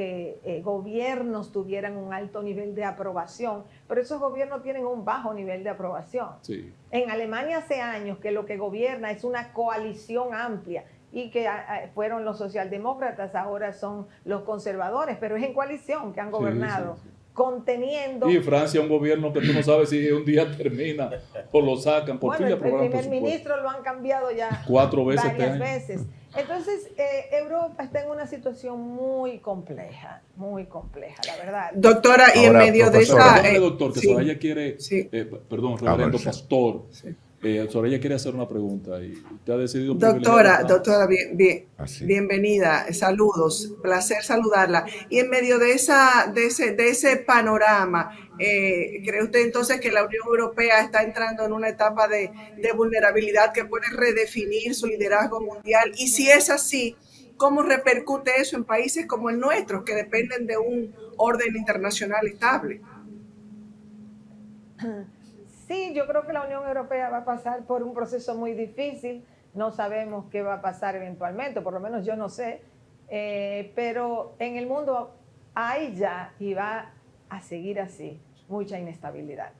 gobiernos tuvieran un alto nivel de aprobación, pero esos gobiernos tienen un bajo nivel de aprobación. Sí. En Alemania hace años que lo que gobierna es una coalición amplia y que fueron los socialdemócratas, ahora son los conservadores, pero es en coalición que han gobernado. Sí. Conteniendo. Y Francia, un gobierno que tú no sabes si un día termina o lo sacan. Por fin le El aprobaron primer presupuesto. ministro lo han cambiado ya 4 veces varias veces. Entonces, Europa está en una situación muy compleja, la verdad. Doctora, y en Ahora, medio de profesora. esa... Perdóneme, doctor, que sí, Soraya quiere, sí. perdón, reverendo sí. pastor, Sí. Soraya quiere hacer una pregunta y usted ha decidido Doctora, privilegiar Así. bienvenida, saludos, placer saludarla. Y en medio de ese panorama, ¿cree usted entonces que la Unión Europea está entrando en una etapa de vulnerabilidad que puede redefinir su liderazgo mundial? Y si es así, ¿cómo repercute eso en países como el nuestro, que dependen de un orden internacional estable? Sí, yo creo que la Unión Europea va a pasar por un proceso muy difícil. No sabemos qué va a pasar eventualmente, por lo menos yo no sé. Pero en el mundo hay ya, y va a seguir así, mucha inestabilidad.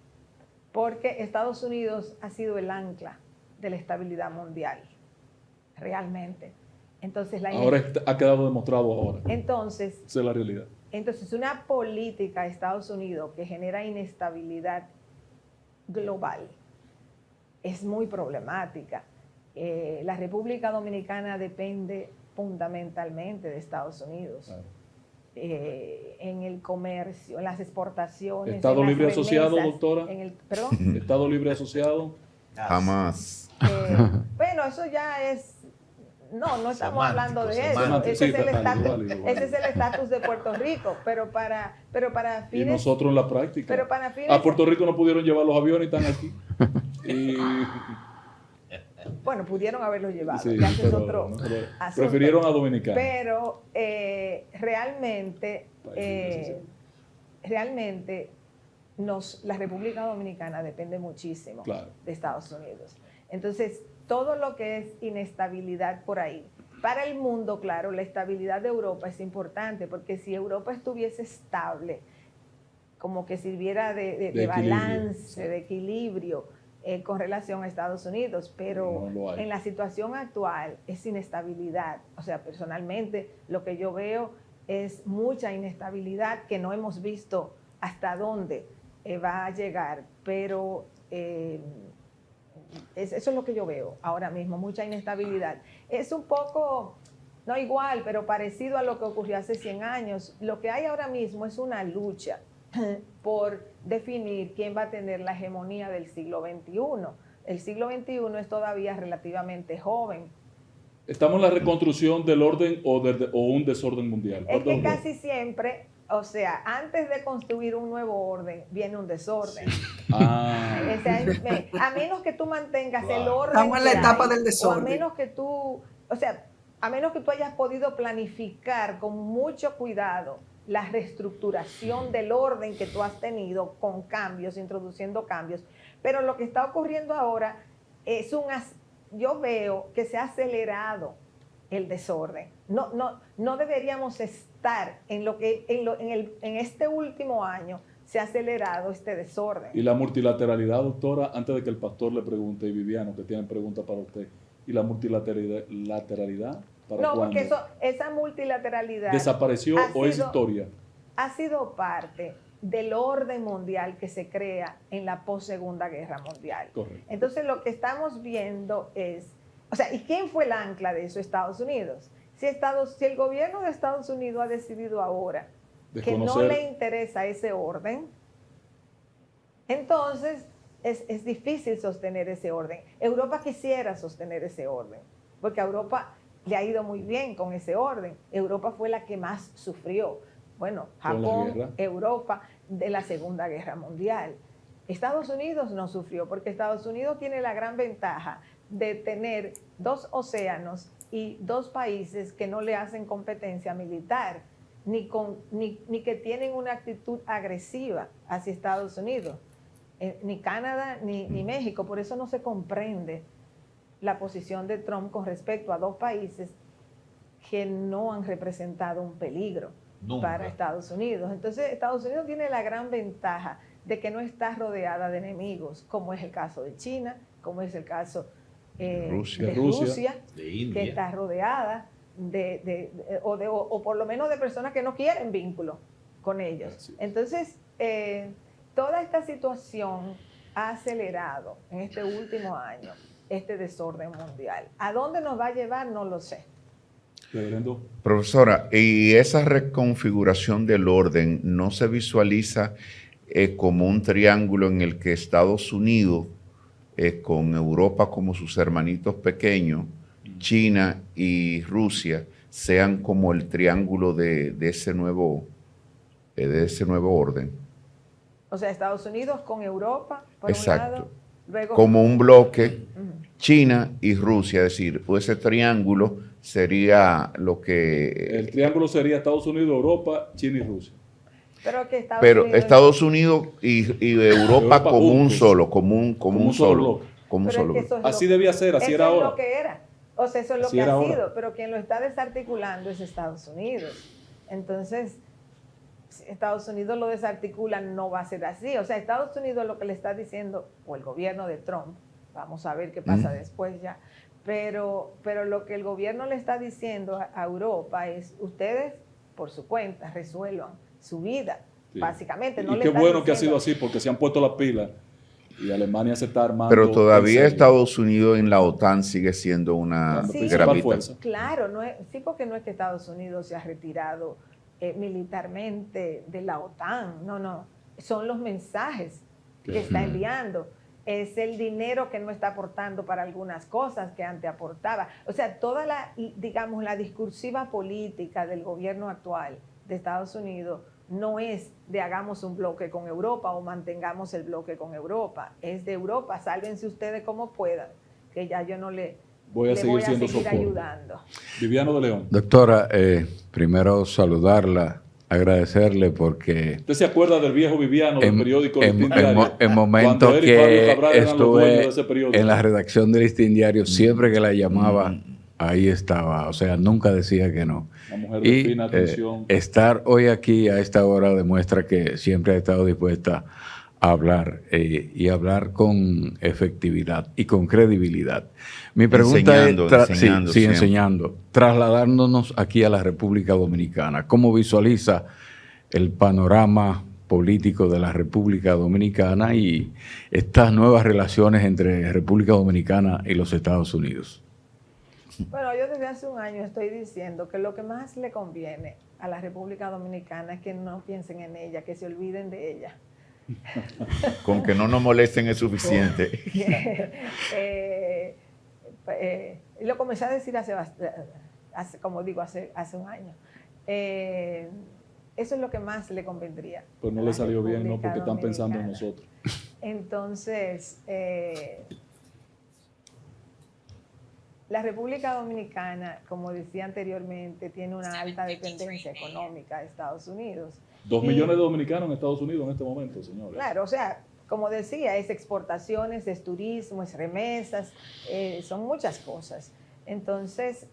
Porque Estados Unidos ha sido el ancla de la estabilidad mundial, realmente. Entonces, ahora ha quedado demostrado ahora. Entonces, esa es la realidad. Entonces, una política de Estados Unidos que genera inestabilidad global es muy problemática. La República Dominicana depende fundamentalmente de Estados Unidos. Claro. En el comercio, en las exportaciones. ¿Estado libre remesas, asociado, doctora? ¿Perdón? ¿Estado libre asociado? Jamás. Bueno, eso ya es... No estamos hablando de eso. Ese es el estatus de Puerto Rico, pero para fines... Y nosotros en la práctica. Pero para fines... A Puerto Rico no pudieron llevar los aviones y están aquí. Bueno, pudieron haberlos llevado. Sí, ya es otro asunto. Prefirieron a Dominicana. Pero realmente la República Dominicana depende muchísimo de Estados Unidos. Entonces, todo lo que es inestabilidad por ahí. Para el mundo, claro, la estabilidad de Europa es importante, porque si Europa estuviese estable, como que sirviera de balance, de equilibrio con relación a Estados Unidos, pero no en la situación actual es inestabilidad. O sea, personalmente lo que yo veo es mucha inestabilidad que no hemos visto hasta dónde va a llegar, pero... eso es lo que yo veo ahora mismo, mucha inestabilidad. Es un poco, no igual, pero parecido a lo que ocurrió hace 100 años. Lo que hay ahora mismo es una lucha por definir quién va a tener la hegemonía del siglo XXI. El siglo XXI es todavía relativamente joven. ¿Estamos en la reconstrucción del orden o un desorden mundial? Es que casi siempre... O sea, antes de construir un nuevo orden, viene un desorden. Sí. A menos que tú mantengas el orden. Estamos en la etapa del desorden. A menos que tú hayas podido planificar con mucho cuidado la reestructuración del orden que tú has tenido con cambios, introduciendo cambios. Pero lo que está ocurriendo ahora es yo veo que se ha acelerado el desorden. No deberíamos estar en este último año se ha acelerado este desorden. Y la multilateralidad, doctora, antes de que el pastor le pregunte, y Viviano, que tienen preguntas para usted, ¿y la multilateralidad para no, cuándo? Porque esa multilateralidad... ¿Desapareció o es historia? Ha sido parte del orden mundial que se crea en la post-Segunda Guerra Mundial. Correcto. Entonces, lo que estamos viendo es... O sea, ¿y quién fue el ancla de eso? Estados Unidos. Si el gobierno de Estados Unidos ha decidido ahora que no le interesa ese orden, entonces es difícil sostener ese orden. Europa quisiera sostener ese orden, porque a Europa le ha ido muy bien con ese orden. Europa fue la que más sufrió. Bueno, Japón, Europa, de la Segunda Guerra Mundial. Estados Unidos no sufrió, porque Estados Unidos tiene la gran ventaja de tener 2 océanos y 2 países que no le hacen competencia militar, ni que tienen una actitud agresiva hacia Estados Unidos, ni Canadá ni México. Por eso no se comprende la posición de Trump con respecto a dos países que no han representado un peligro para Estados Unidos. Entonces, Estados Unidos tiene la gran ventaja de que no está rodeada de enemigos, como es el caso de China, como es el caso de Rusia, de India, que está rodeada o por lo menos de personas que no quieren vínculo con ellos. Entonces, toda esta situación ha acelerado en este último año este desorden mundial. ¿A dónde nos va a llevar? No lo sé. Reverendo. Profesora, ¿y esa reconfiguración del orden no se visualiza como un triángulo en el que Estados Unidos, con Europa como sus hermanitos pequeños, China y Rusia, sean como el triángulo de ese nuevo orden? O sea, Estados Unidos con Europa, por Exacto. un lado, luego Como un bloque, China y Rusia, es decir, ese triángulo sería lo que... El triángulo sería Estados Unidos, Europa, China y Rusia. Pero Estados Unidos y Europa como un juntos. solo, como un solo bloque. como un Pero es solo que bloque. eso es Así lo- debía ser, así eso era es ahora. lo que era. O sea, eso es lo Así que era ha ahora. sido. Pero quien lo está desarticulando es Estados Unidos. Entonces, si Estados Unidos lo desarticula, no va a ser así. O sea, Estados Unidos lo que le está diciendo, o el gobierno de Trump, vamos a ver qué pasa después ya, pero lo que el gobierno le está diciendo a Europa es, ustedes, por su cuenta, resuelvan su vida. Sí. Básicamente, no Y le qué están bueno que ha sido diciendo- así, porque se han puesto las pilas y Alemania se está armando. Pero en todavía serio. Estados Unidos en la OTAN sigue siendo una Sí, Sí, gramita. fuerza. claro, sí, porque no es que Estados Unidos se ha retirado militarmente de la OTAN, no, son los mensajes que está enviando, es el dinero que no está aportando para algunas cosas que antes aportaba. O sea, toda la discursiva política del gobierno actual de Estados Unidos no es de hagamos un bloque con Europa o mantengamos el bloque con Europa, es de Europa, sálvense ustedes como puedan, que ya yo no le Voy a seguir siendo socorro. ayudando. Viviano de León. Doctora, primero saludarla, agradecerle porque ¿Usted se acuerda del viejo Viviano del periódico Listín Diario? en momentos Cuando él y Fabio que Cabral eran los dueños de ese estuve periódico. en la redacción del Listín Diario, siempre que la llamaba, ahí estaba. O sea, nunca decía que no. Una mujer de Y fina atención. estar hoy aquí a esta hora demuestra que siempre ha estado dispuesta a hablar y hablar con efectividad y con credibilidad. Mi pregunta Enseñando siempre. enseñando. Trasladándonos aquí a la República Dominicana, ¿cómo visualiza el panorama político de la República Dominicana y estas nuevas relaciones entre República Dominicana y los Estados Unidos? Bueno, yo desde hace un año estoy diciendo que lo que más le conviene a la República Dominicana es que no piensen en ella, que se olviden de ella. Con que no nos molesten es suficiente. Y lo comencé a decir hace un año. Eso es lo que más le convendría. Pues no a le la salió bien, ¿no? República Porque están pensando en Dominicana. nosotros. Entonces, la República Dominicana, como decía anteriormente, tiene una alta dependencia económica de Estados Unidos. 2 Y- millones de dominicanos en Estados Unidos en este momento, señores. Claro, o sea, como decía, es exportaciones, es turismo, es remesas, son muchas cosas. Entonces,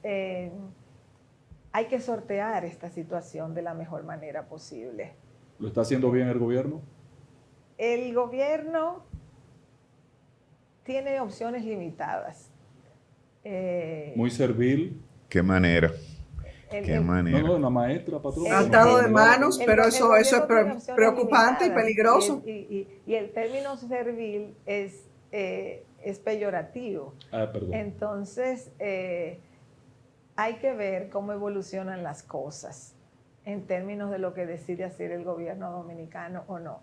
hay que sortear esta situación de la mejor manera posible. ¿Lo está haciendo bien el gobierno? El gobierno tiene opciones limitadas. Muy servil. Qué manera. El- Qué el- manera. No, una maestra, patrón. Atado de el- manos, el- pero el eso gobierno es tiene opciones preocupante y limitadas, peligroso. Y el término servil es peyorativo. Perdón. Entonces, hay que ver cómo evolucionan las cosas en términos de lo que decide hacer el gobierno dominicano o no.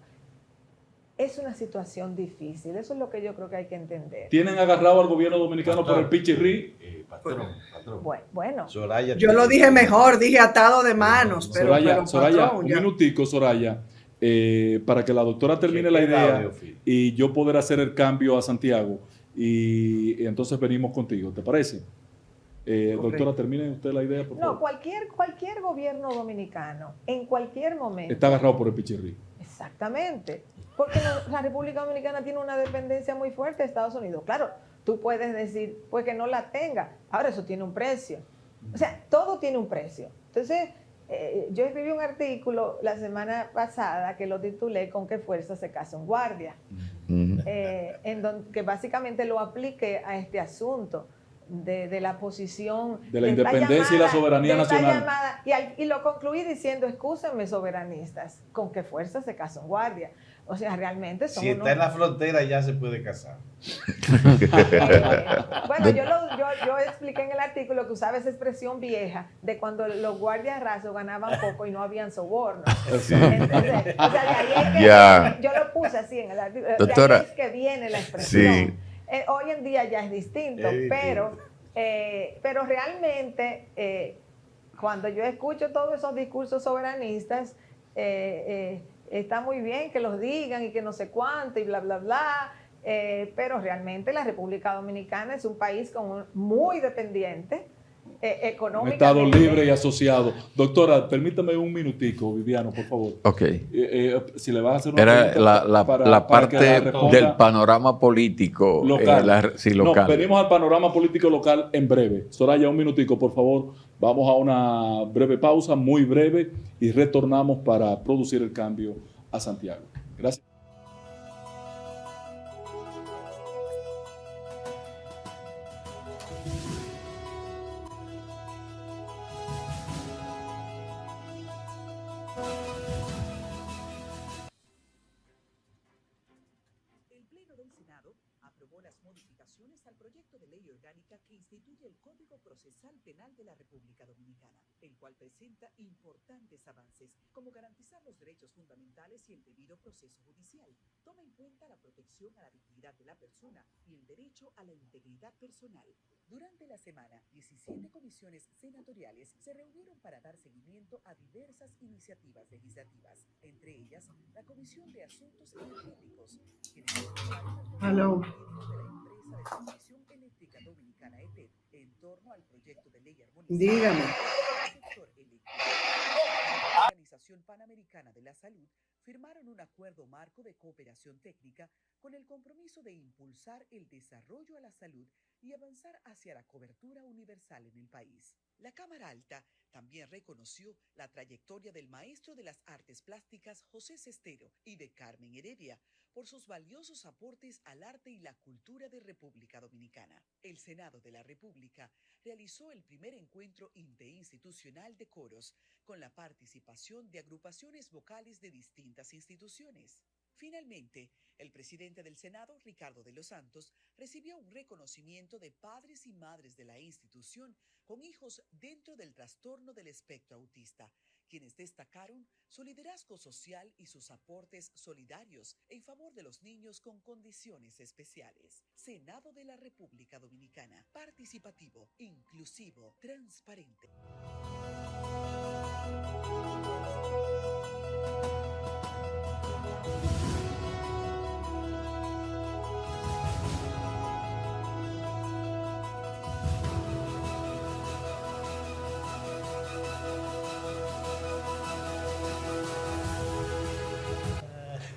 Es una situación difícil, eso es lo que yo creo que hay que entender. ¿Tienen agarrado al gobierno dominicano por el pichirrí? Patrón. Bueno, Soraya, Yo lo dije mejor, dije atado de manos, pero, Soraya, patrón, un ya. minutico, Soraya, para que la doctora termine la Chequea el idea audio, Phil. y yo poder hacer el cambio a Santiago. Y entonces venimos contigo, ¿te parece? Ok. Doctora, termine usted la idea, por no, favor. cualquier gobierno dominicano, en cualquier momento. Está agarrado por el pichirrí. Exactamente, porque la República Dominicana tiene una dependencia muy fuerte de Estados Unidos. Claro, tú puedes decir, pues que no la tenga. Ahora eso tiene un precio. O sea, todo tiene un precio. Entonces, yo escribí un artículo la semana pasada que lo titulé ¿Con qué fuerza se casa un guardia? Que básicamente lo apliqué a este asunto de la posición de la independencia y la soberanía nacional. Y lo concluí diciendo, excúsenme soberanistas, ¿con qué fuerza se casa un guardia? O sea, realmente son si está en la frontera ya se puede casar. Bueno, yo expliqué en el artículo que usaba esa expresión vieja de cuando los guardias rasos ganaban poco y no habían sobornos. Sí. Entonces, o sea, de ahí es que yo lo puse así en el artículo. Doctora, de ahí es que viene la expresión. Sí. Hoy en día ya es distinto, pero realmente cuando yo escucho todos esos discursos soberanistas, está muy bien que los digan y que no sé cuánto y bla, bla, bla, pero realmente la República Dominicana es un país muy dependiente económicamente. Un Estado libre y asociado. Doctora, permítame un minutico, Viviano, por favor. Ok. Si le vas a hacer una Era pregunta la para que parte responda del panorama político local. Sí, local. No, venimos al panorama político local en breve. Soraya, un minutico, por favor. Vamos a una breve pausa, muy breve, y retornamos para producir el cambio a Santiago. Gracias. El Pleno del Senado aprobó las modificaciones al proyecto de ley orgánica que instituye el Código Procesal Penal de la República Dominicana, el cual presenta importantes avances, como garantizar los derechos fundamentales y el debido proceso judicial. Toma en cuenta la protección a la dignidad de la persona y el derecho a la integridad personal. Durante la semana, 17 comisiones senatoriales se reunieron para dar seguimiento a diversas iniciativas legislativas, entre ellas la Comisión de Asuntos Energéticos, quienes escucharon al Aló. de la empresa de transmisión eléctrica dominicana ETED en torno al proyecto de ley armonizado Dígame. del sector eléctrico. La Organización Panamericana de la Salud firmaron un acuerdo marco de cooperación técnica con el compromiso de impulsar el desarrollo a la salud y avanzar hacia la cobertura universal en el país. La Cámara Alta también reconoció la trayectoria del maestro de las artes plásticas José Sestero y de Carmen Heredia por sus valiosos aportes al arte y la cultura de República Dominicana. El Senado de la República realizó el primer encuentro interinstitucional de coros con la participación de agrupaciones vocales de distintas instituciones. Finalmente, el presidente del Senado, Ricardo de los Santos, recibió un reconocimiento de padres y madres de la institución con hijos dentro del trastorno del espectro autista, quienes destacaron su liderazgo social y sus aportes solidarios en favor de los niños con condiciones especiales. Senado de la República Dominicana, participativo, inclusivo, transparente.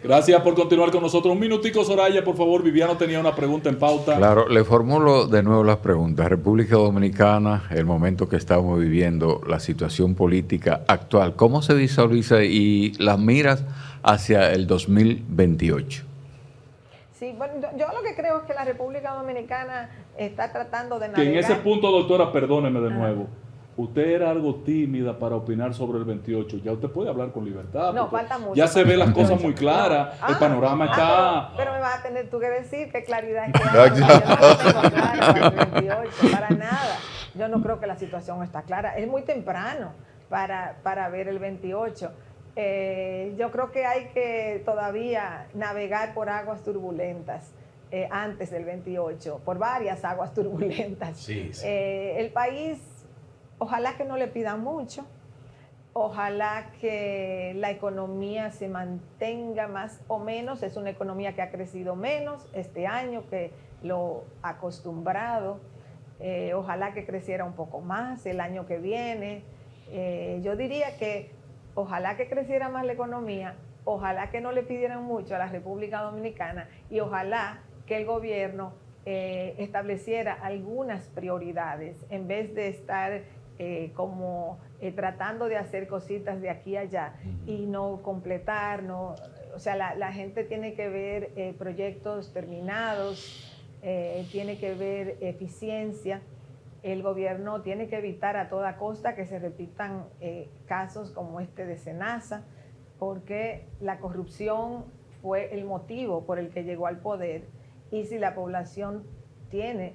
Gracias por continuar con nosotros. Un minutico, Soraya, por favor. Viviano tenía una pregunta en pauta. Claro, le formulo de nuevo las preguntas. República Dominicana, el momento que estamos viviendo, la situación política actual, ¿cómo se visualiza y las miras hacia el 2028? Sí, bueno, yo lo que creo es que la República Dominicana está tratando de Que navegar. en ese punto, doctora, perdóneme de nuevo. Usted era algo tímida para opinar sobre el 28. Ya usted puede hablar con libertad. No, falta mucho. Ya se ven las cosas muy claras. No. El panorama está... Pero me vas a tener tú que decir qué claridad es que hay. Yo no tengo clara para el 28, para nada. Yo no creo que la situación está clara. Es muy temprano para ver el 28. Yo creo que hay que todavía navegar por aguas turbulentas antes del 28, por varias aguas turbulentas. Sí, sí. El país, ojalá que no le pidan mucho, ojalá que la economía se mantenga más o menos. Es una economía que ha crecido menos este año que lo acostumbrado. Ojalá que creciera un poco más el año que viene. Yo diría que ojalá que creciera más la economía, ojalá que no le pidieran mucho a la República Dominicana y ojalá que el gobierno estableciera algunas prioridades en vez de estar tratando de hacer cositas de aquí a allá y no completar, no, o sea, la gente tiene que ver proyectos terminados, tiene que ver eficiencia. El gobierno tiene que evitar a toda costa que se repitan casos como este de Senasa, porque la corrupción fue el motivo por el que llegó al poder, y si la población tiene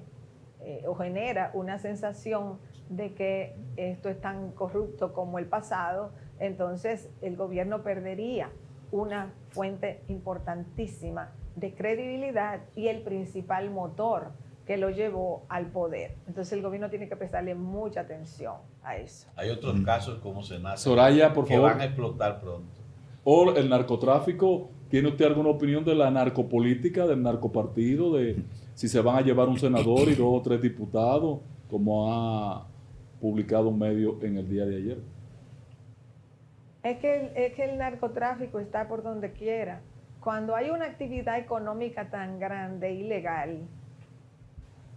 o genera una sensación de que esto es tan corrupto como el pasado, entonces el gobierno perdería una fuente importantísima de credibilidad y el principal motor que lo llevó al poder. Entonces el gobierno tiene que prestarle mucha atención a eso. Hay otros casos como Senasa Soraya, por que favor. van a explotar pronto. O el narcotráfico. ¿Tiene usted alguna opinión de la narcopolítica, del narcopartido, de si se van a llevar un senador y 2 o 3 diputados, como ha publicado un medio en el día de ayer? Es que el narcotráfico está por donde quiera. Cuando hay una actividad económica tan grande e ilegal,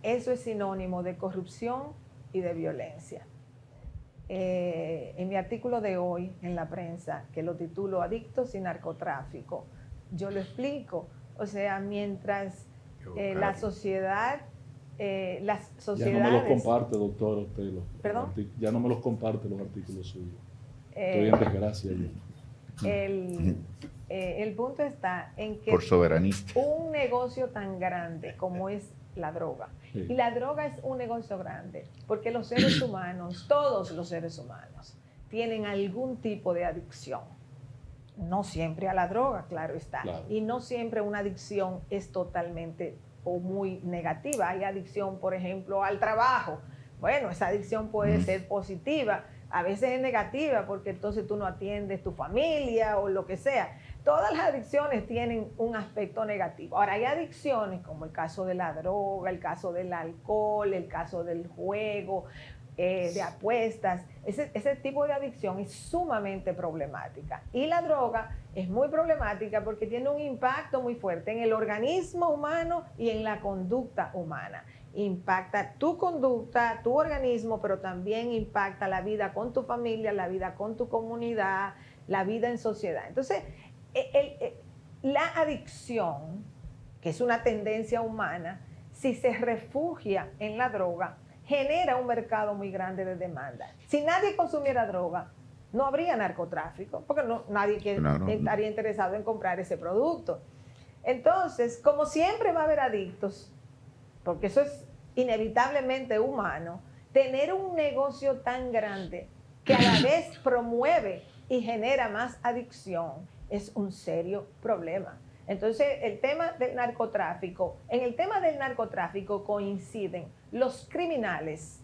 eso es sinónimo de corrupción y de violencia. En mi artículo de hoy en la prensa, que lo titulo Adictos y Narcotráfico, yo lo explico. O sea, mientras la sociedad, las sociedades... Ya no me los comparte, doctor, usted ¿Perdón? Ya no me los comparte los artículos suyos. Estoy en desgracia. El punto está en que Por soberanista. un negocio tan grande como es la droga, Sí. y la droga es un negocio grande, porque los seres humanos, todos los seres humanos, tienen algún tipo de adicción. No siempre a la droga, claro está. Claro. Y no siempre una adicción es totalmente o muy negativa. Hay adicción, por ejemplo, al trabajo. Bueno, esa adicción puede ser positiva, a veces es negativa porque entonces tú no atiendes tu familia o lo que sea. Todas las adicciones tienen un aspecto negativo. Ahora, hay adicciones como el caso de la droga, el caso del alcohol, el caso del juego, de apuestas. Ese tipo de adicción es sumamente problemática. Y la droga es muy problemática porque tiene un impacto muy fuerte en el organismo humano y en la conducta humana. Impacta tu conducta, tu organismo, pero también impacta la vida con tu familia, la vida con tu comunidad, la vida en sociedad. Entonces, la adicción, que es una tendencia humana, si se refugia en la droga, genera un mercado muy grande de demanda. Si nadie consumiera droga, no habría narcotráfico, porque nadie estaría interesado en comprar ese producto. Entonces, como siempre va a haber adictos, porque eso es inevitablemente humano, tener un negocio tan grande que a la vez promueve y genera más adicción es un serio problema. Entonces, el tema del narcotráfico, en el tema del narcotráfico coinciden los criminales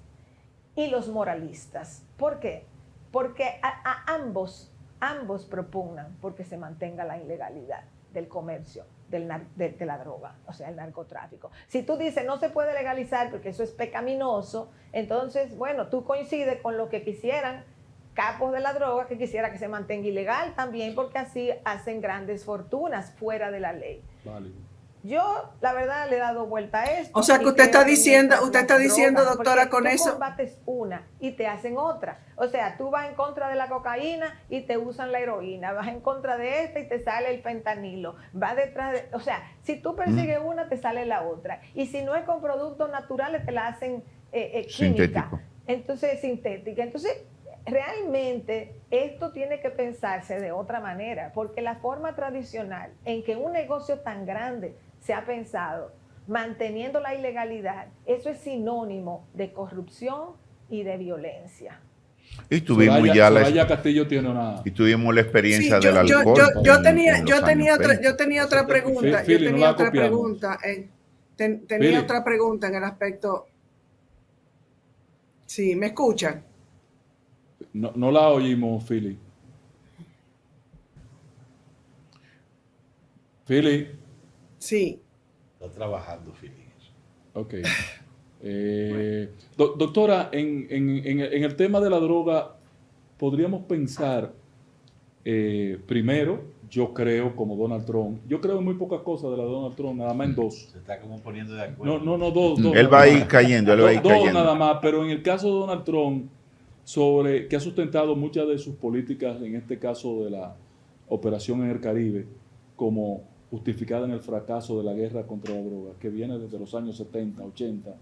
y los moralistas. ¿Por qué? Porque ambos propugnan porque se mantenga la ilegalidad del comercio de la droga, o sea, el narcotráfico. Si tú dices no se puede legalizar porque eso es pecaminoso, entonces, bueno, tú coincides con lo que quisieran capos de la droga, que quisiera que se mantenga ilegal también, porque así hacen grandes fortunas fuera de la ley. Vale. Yo, la verdad, le he dado vuelta a esto. O sea, que usted está diciendo, doctora, con eso. Tú combates una y te hacen otra. O sea, tú vas en contra de la cocaína y te usan la heroína. Vas en contra de esta y te sale el fentanilo. Vas detrás de... O sea, si tú persigues una, te sale la otra. Y si no es con productos naturales, te la hacen química. Entonces, sintética. Entonces, realmente esto tiene que pensarse de otra manera, porque la forma tradicional en que un negocio tan grande se ha pensado, manteniendo la ilegalidad, eso es sinónimo de corrupción y de violencia. Y tuvimos Soraya Castillo tiene una... Y tuvimos la experiencia Sí, del alcohol. yo tenía otra pregunta. Philly, Tenía no otra copiamos. pregunta. Otra pregunta en el aspecto. Sí, ¿me escuchan? No la oímos, Philly. Philly. Sí. Está trabajando, Philly. Ok. Doctora, en el tema de la droga, podríamos pensar, primero, yo creo, como Donald Trump, yo creo en muy pocas cosas de la de Donald Trump, nada más en dos. Se está como poniendo de acuerdo. No, dos. Él va a ir cayendo, él va a ir Dos cayendo. nada más, pero en el caso de Donald Trump, sobre que ha sustentado muchas de sus políticas, en este caso de la operación en el Caribe, como justificada en el fracaso de la guerra contra la droga, que viene desde los años 70, 80.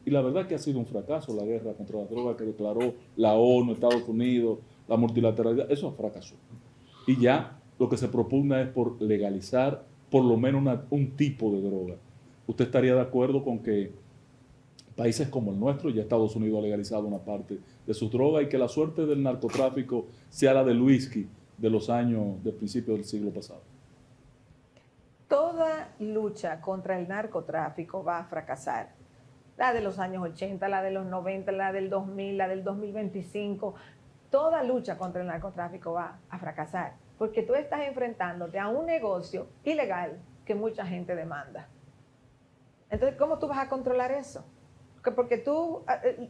Y la verdad que ha sido un fracaso la guerra contra la droga que declaró la ONU, Estados Unidos, la multilateralidad, eso fracasó. Y ya lo que se propugna es por legalizar por lo menos un tipo de droga. ¿Usted estaría de acuerdo con que países como el nuestro, ya Estados Unidos ha legalizado una parte de sus drogas, y que la suerte del narcotráfico sea la del whisky de los años del principio del siglo pasado? Toda lucha contra el narcotráfico va a fracasar. La de los años 80, la de los 90, la del 2000, la del 2025. Toda lucha contra el narcotráfico va a fracasar, porque tú estás enfrentándote a un negocio ilegal que mucha gente demanda. Entonces, ¿cómo tú vas a controlar eso? Porque tú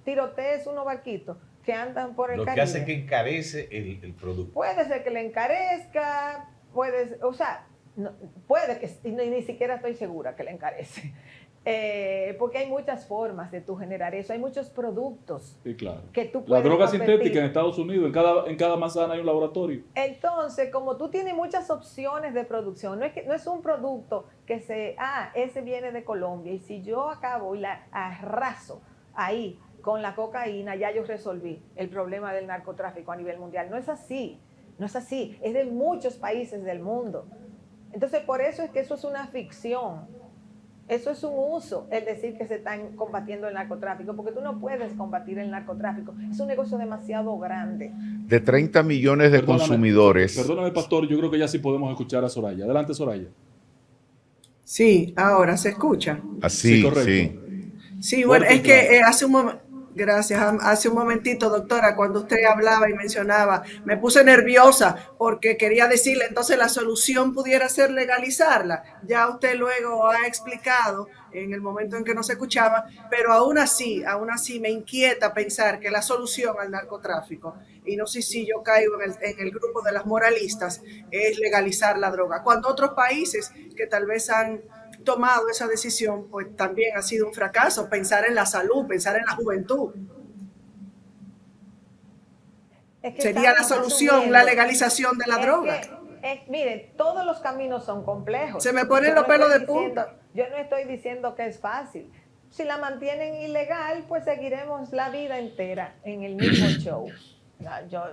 tirotees unos barquitos que andan por el Caribe. Lo que hace que encarece el producto. Puede ser que le encarezca, puede que, ni siquiera estoy segura que le encarece. Porque hay muchas formas de tú generar eso, hay muchos productos, Sí, claro. Que tú La puedes droga competir. sintética en Estados Unidos, en cada manzana hay un laboratorio. Entonces, como tú tienes muchas opciones de producción, no es un producto que ese viene de Colombia, y si yo acabo y la arraso ahí con la cocaína, ya yo resolví el problema del narcotráfico a nivel mundial. No es así, es de muchos países del mundo. Entonces, por eso es que eso es una ficción. Eso es un uso, el decir que se están combatiendo el narcotráfico, porque tú no puedes combatir el narcotráfico. Es un negocio demasiado grande. De 30 millones de consumidores. Perdóname, pastor, yo creo que ya sí podemos escuchar a Soraya. Adelante, Soraya. Sí, ahora se escucha. Así, Sí, correcto. sí. Sí, bueno, Fuerte es y claro. que gracias, hace un momentito, doctora, cuando usted hablaba y mencionaba, me puse nerviosa porque quería decirle, entonces la solución pudiera ser legalizarla. Ya usted luego ha explicado en el momento en que no se escuchaba, pero aún así me inquieta pensar que la solución al narcotráfico, y no sé si yo caigo en el grupo de las moralistas, es legalizar la droga. Cuando otros países que tal vez han tomado esa decisión, pues también ha sido un fracaso. Pensar en la salud, pensar en la juventud. Es que Sería la estamos solución, asumiendo, la legalización de la droga. Mire, todos los caminos son complejos. Se me ponen los pelos de punta. Yo no estoy diciendo que es fácil. Si la mantienen ilegal, pues seguiremos la vida entera en el mismo show. Yo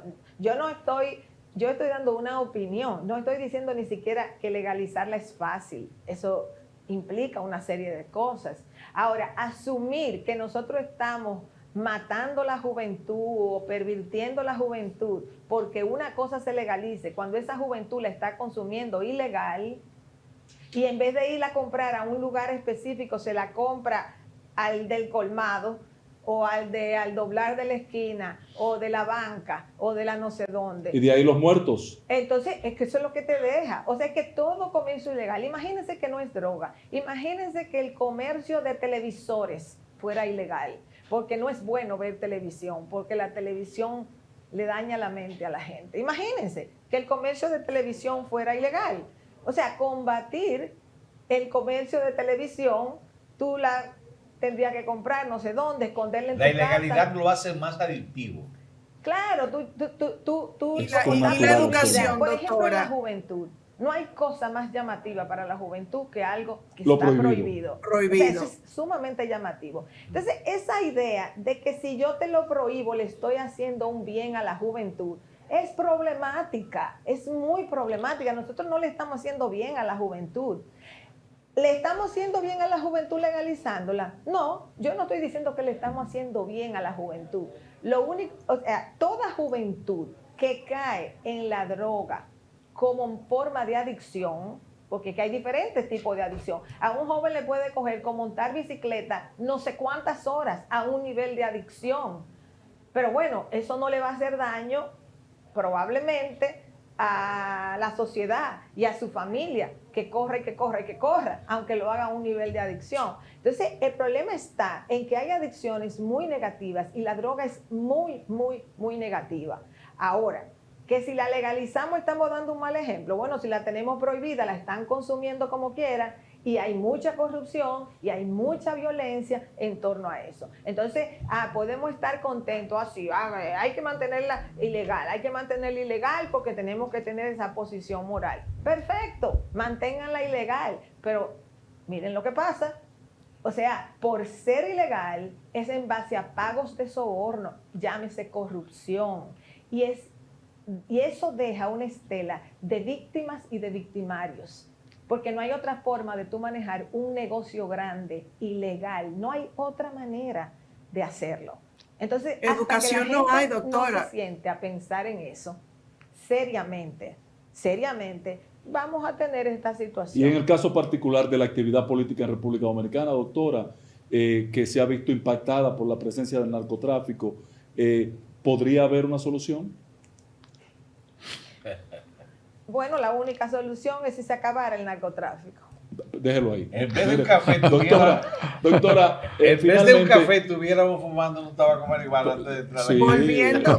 estoy dando una opinión. No estoy diciendo ni siquiera que legalizarla es fácil. Eso implica una serie de cosas. Ahora, asumir que nosotros estamos matando la juventud o pervirtiendo la juventud porque una cosa se legalice cuando esa juventud la está consumiendo ilegal, y en vez de ir a comprar a un lugar específico se la compra al del colmado o al doblar de la esquina o de la banca o de la no sé dónde. Y de ahí los muertos. Entonces, es que eso es lo que te deja. O sea, que todo comercio ilegal. Imagínense que no es droga. Imagínense que el comercio de televisores fuera ilegal, porque no es bueno ver televisión, porque la televisión le daña la mente a la gente. Imagínense que el comercio de televisión fuera ilegal. O sea, combatir el comercio de televisión, tú la tendrías que comprar no sé dónde, esconderla en tu casa. La ilegalidad lo hace más adictivo. Claro, Y la educación, por ejemplo, doctora. la juventud. No hay cosa más llamativa para la juventud que algo que Lo está prohibido. Prohibido. O sea, eso es sumamente llamativo. Entonces, esa idea de que si yo te lo prohíbo le estoy haciendo un bien a la juventud es problemática, es muy problemática. Nosotros no le estamos haciendo bien a la juventud. ¿Le estamos haciendo bien a la juventud legalizándola? No, yo no estoy diciendo que le estamos haciendo bien a la juventud. Lo único, o sea, toda juventud que cae en la droga como forma de adicción, porque que hay diferentes tipos de adicción. A un joven le puede coger con montar bicicleta no sé cuántas horas a un nivel de adicción. Pero bueno, eso no le va a hacer daño probablemente a la sociedad y a su familia, que corra y que corra y que corra, aunque lo haga a un nivel de adicción. Entonces, el problema está en que hay adicciones muy negativas y la droga es muy, muy, muy negativa. Ahora, Que si la legalizamos estamos dando un mal ejemplo. Bueno, si la tenemos prohibida, la están consumiendo como quieran y hay mucha corrupción y hay mucha violencia en torno a eso. Entonces, podemos estar contentos así, hay que mantenerla ilegal, hay que mantenerla ilegal porque tenemos que tener esa posición moral. Perfecto, manténganla ilegal, pero miren lo que pasa. O sea, por ser ilegal es en base a pagos de soborno, llámese corrupción, y eso deja una estela de víctimas y de victimarios, porque no hay otra forma de tú manejar un negocio grande, ilegal, no hay otra manera de hacerlo. Entonces, educación hasta que la no hay, gente doctora. no se siente a pensar en eso, seriamente, vamos a tener esta situación. Y en el caso particular de la actividad política en República Dominicana, doctora, que se ha visto impactada por la presencia del narcotráfico, ¿podría haber una solución? Bueno, la única solución es si se acabara el narcotráfico. Déjelo ahí. En vez de un café, doctora, en vez de un café, estuviéramos fumando un tabaco marihuana antes de entrar Sí. Volviendo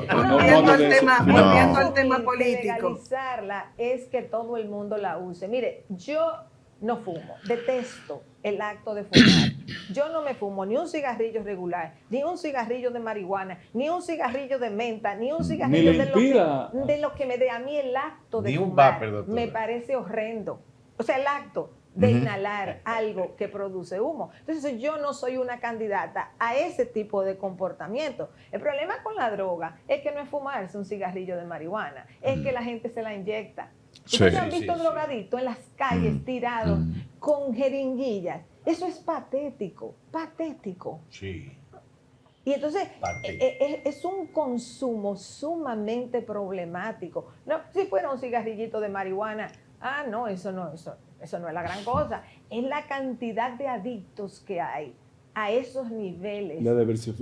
al tema político. Legalizarla es que todo el mundo la use. Mire, yo no fumo, detesto el acto de fumar. Yo no me fumo ni un cigarrillo regular, ni un cigarrillo de marihuana, ni un cigarrillo de menta, ni un cigarrillo de lo que me dé. A mí el acto de fumar me parece horrendo. O sea, el acto de inhalar algo que produce humo. Entonces, yo no soy una candidata a ese tipo de comportamiento. El problema con la droga es que no es fumarse un cigarrillo de marihuana, es que la gente se la inyecta. Ustedes han visto drogaditos en las calles tirados con jeringuillas. Eso es patético, patético. Sí. Y entonces es un consumo sumamente problemático. No, si fuera un cigarrillito de marihuana, no, eso no es la gran cosa. Es la cantidad de adictos que hay a esos niveles. La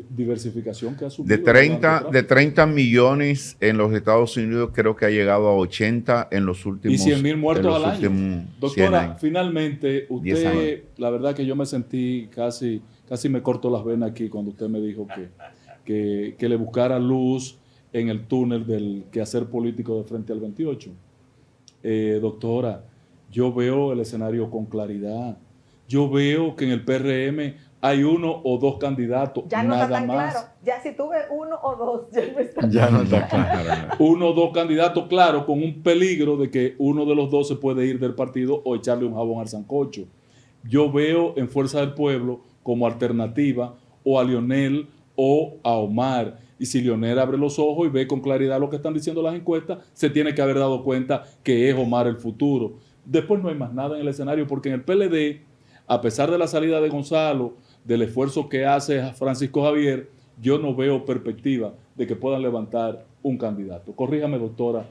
diversificación que ha subido. De 30 millones en los Estados Unidos, creo que ha llegado a 80 en los últimos años. Y 100,000 muertos al año. Doctora, finalmente, usted, la verdad que yo me sentí casi me corto las venas aquí cuando usted me dijo que le buscara luz en el túnel del quehacer político de frente al 28. Doctora, yo veo el escenario con claridad. Yo veo que en el PRM hay uno o dos candidatos, ya no nada está tan más. Claro. Ya si tuve uno o dos, ya no está claro. Uno o dos candidatos, claro, con un peligro de que uno de los dos se puede ir del partido o echarle un jabón al sancocho. Yo veo en Fuerza del Pueblo como alternativa o a Lionel o a Omar. Y si Lionel abre los ojos y ve con claridad lo que están diciendo las encuestas, se tiene que haber dado cuenta que es Omar el futuro. Después no hay más nada en el escenario, porque en el PLD, a pesar de la salida de Gonzalo, del esfuerzo que hace Francisco Javier, yo no veo perspectiva de que puedan levantar un candidato. Corríjame, doctora,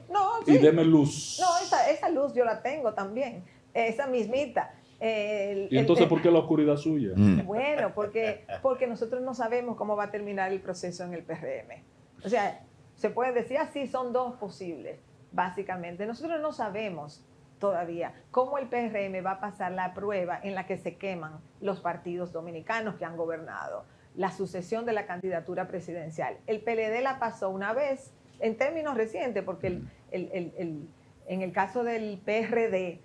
y deme luz. No, esa luz yo la tengo también, esa mismita. ¿Y entonces por qué la oscuridad suya? Bueno, porque nosotros no sabemos cómo va a terminar el proceso en el PRM. O sea, se puede decir así, son dos posibles, básicamente. Nosotros no sabemos todavía cómo el PRM va a pasar la prueba en la que se queman los partidos dominicanos que han gobernado, la sucesión de la candidatura presidencial. El PLD la pasó una vez, en términos recientes, porque en el caso del PRD,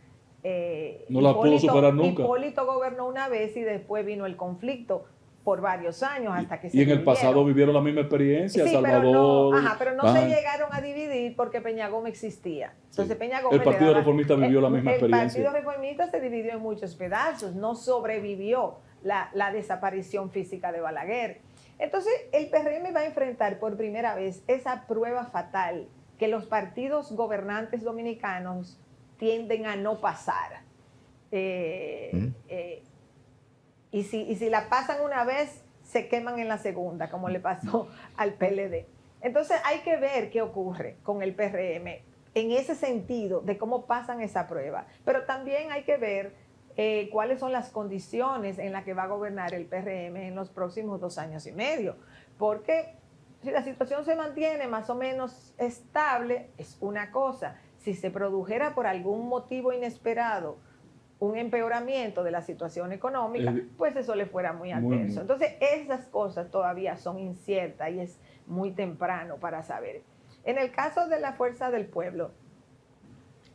no la pudo superar nunca. Hipólito gobernó una vez y después vino el conflicto por varios años hasta que se y en el pasado vivieron la misma experiencia, sí, Salvador. Pero no se llegaron a dividir porque Peña Gómez existía. Entonces Peña Gómez el Partido Reformista vivió la misma experiencia. El Partido Reformista se dividió en muchos pedazos, no sobrevivió la desaparición física de Balaguer. Entonces el PRM va a enfrentar por primera vez esa prueba fatal que los partidos gobernantes dominicanos tienden a no pasar. Y si la pasan una vez, se queman en la segunda, como le pasó al PLD. Entonces hay que ver qué ocurre con el PRM en ese sentido de cómo pasan esa prueba. Pero también hay que ver cuáles son las condiciones en las que va a gobernar el PRM en los próximos 2 años y medio. Porque si la situación se mantiene más o menos estable, es una cosa. Si se produjera por algún motivo inesperado un empeoramiento de la situación económica, pues eso le fuera muy adverso. Entonces, esas cosas todavía son inciertas y es muy temprano para saber. En el caso de la Fuerza del Pueblo,